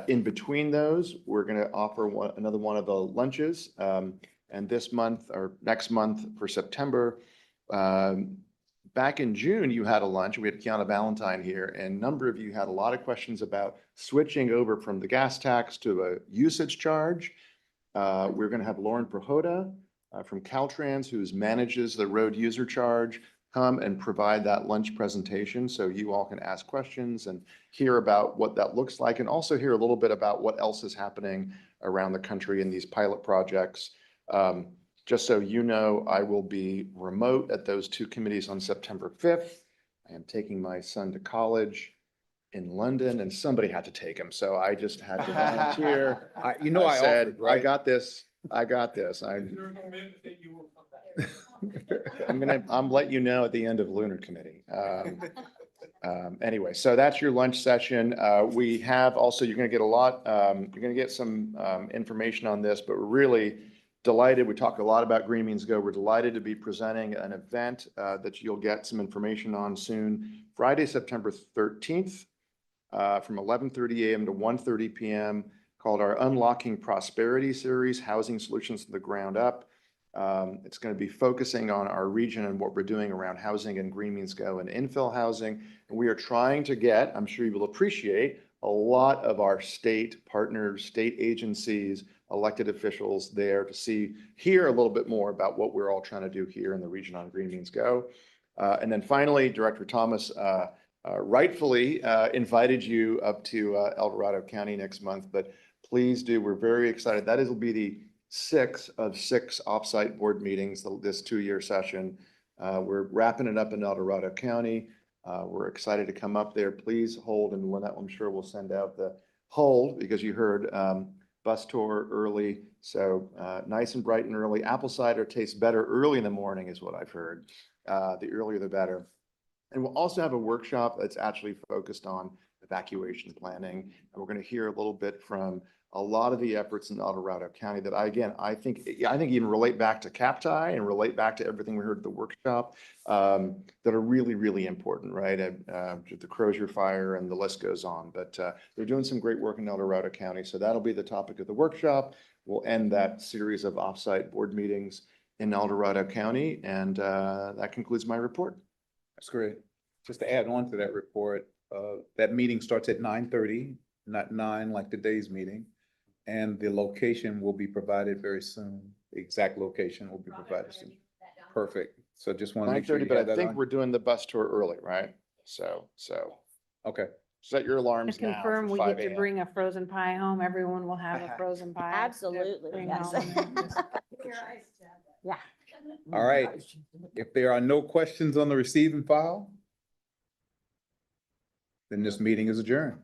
In between those, we're going to offer another one of the lunches. And this month or next month for September, back in June, you had a lunch. We had Kiana Valentine here, and a number of you had a lot of questions about switching over from the gas tax to a usage charge. We're going to have Lauren Prohoda from Caltrans, who manages the road user charge, come and provide that lunch presentation so you all can ask questions and hear about what that looks like, and also hear a little bit about what else is happening around the country in these pilot projects. Just so you know, I will be remote at those two committees on September 5th. I am taking my son to college in London, and somebody had to take him, so I just had to volunteer. You know, I said, offered, I right? got this, I'm letting you know at the end of Lunar Committee. Anyway, so that's your lunch session. We have also, you're gonna get a lot, you're gonna get some information on this, but we're really delighted. We talk a lot about Green Means Go. We're delighted to be presenting an event that you'll get some information on soon. Friday, September 13th, from 11:30 a.m. to 1:30 p.m. called our Unlocking Prosperity Series, Housing Solutions from the Ground Up. It's going to be focusing on our region and what we're doing around housing and Green Means Go and infill housing. And we are trying to get, I'm sure you will appreciate, a lot of our state partners, state agencies, elected officials there to hear a little bit more about what we're all trying to do here in the region on Green Means Go. And then finally, Director Thomas rightfully invited you up to El Dorado County next month, but please do, we're very excited. That will be the 6 of 6 offsite board meetings this 2-year session. We're wrapping it up in El Dorado County. We're excited to come up there. Please hold, and Lynette, I'm sure we'll send out the hold, because you heard bus tour early. So nice and bright and early. Apple cider tastes better early in the morning is what I've heard. The earlier the better. And we'll also have a workshop that's actually focused on evacuation planning. And we're going to hear a little bit from a lot of the efforts in El Dorado County that I think even relate back to CAPTI and relate back to everything we heard at the workshop that are really, really important, right? The Crozier Fire and the list goes on, but they're doing some great work in El Dorado County. So that'll be the topic of the workshop. We'll end that series of offsite board meetings in El Dorado County. And that concludes my report. That's great. Just to add on to that report, that meeting starts at 9:30, not 9 like today's meeting. And the location will be provided very soon. The exact location will be provided soon. Perfect. So just want to make sure 9:30, you but have I that think on. we're doing the bus tour early, right? So Okay. set your alarms To now confirm, for we 5 get to a.m. bring a frozen pie home. Everyone will have a frozen pie. to Absolutely, bring yes. home. Yeah. All right. If there are no questions on the receiving file, then this meeting is adjourned.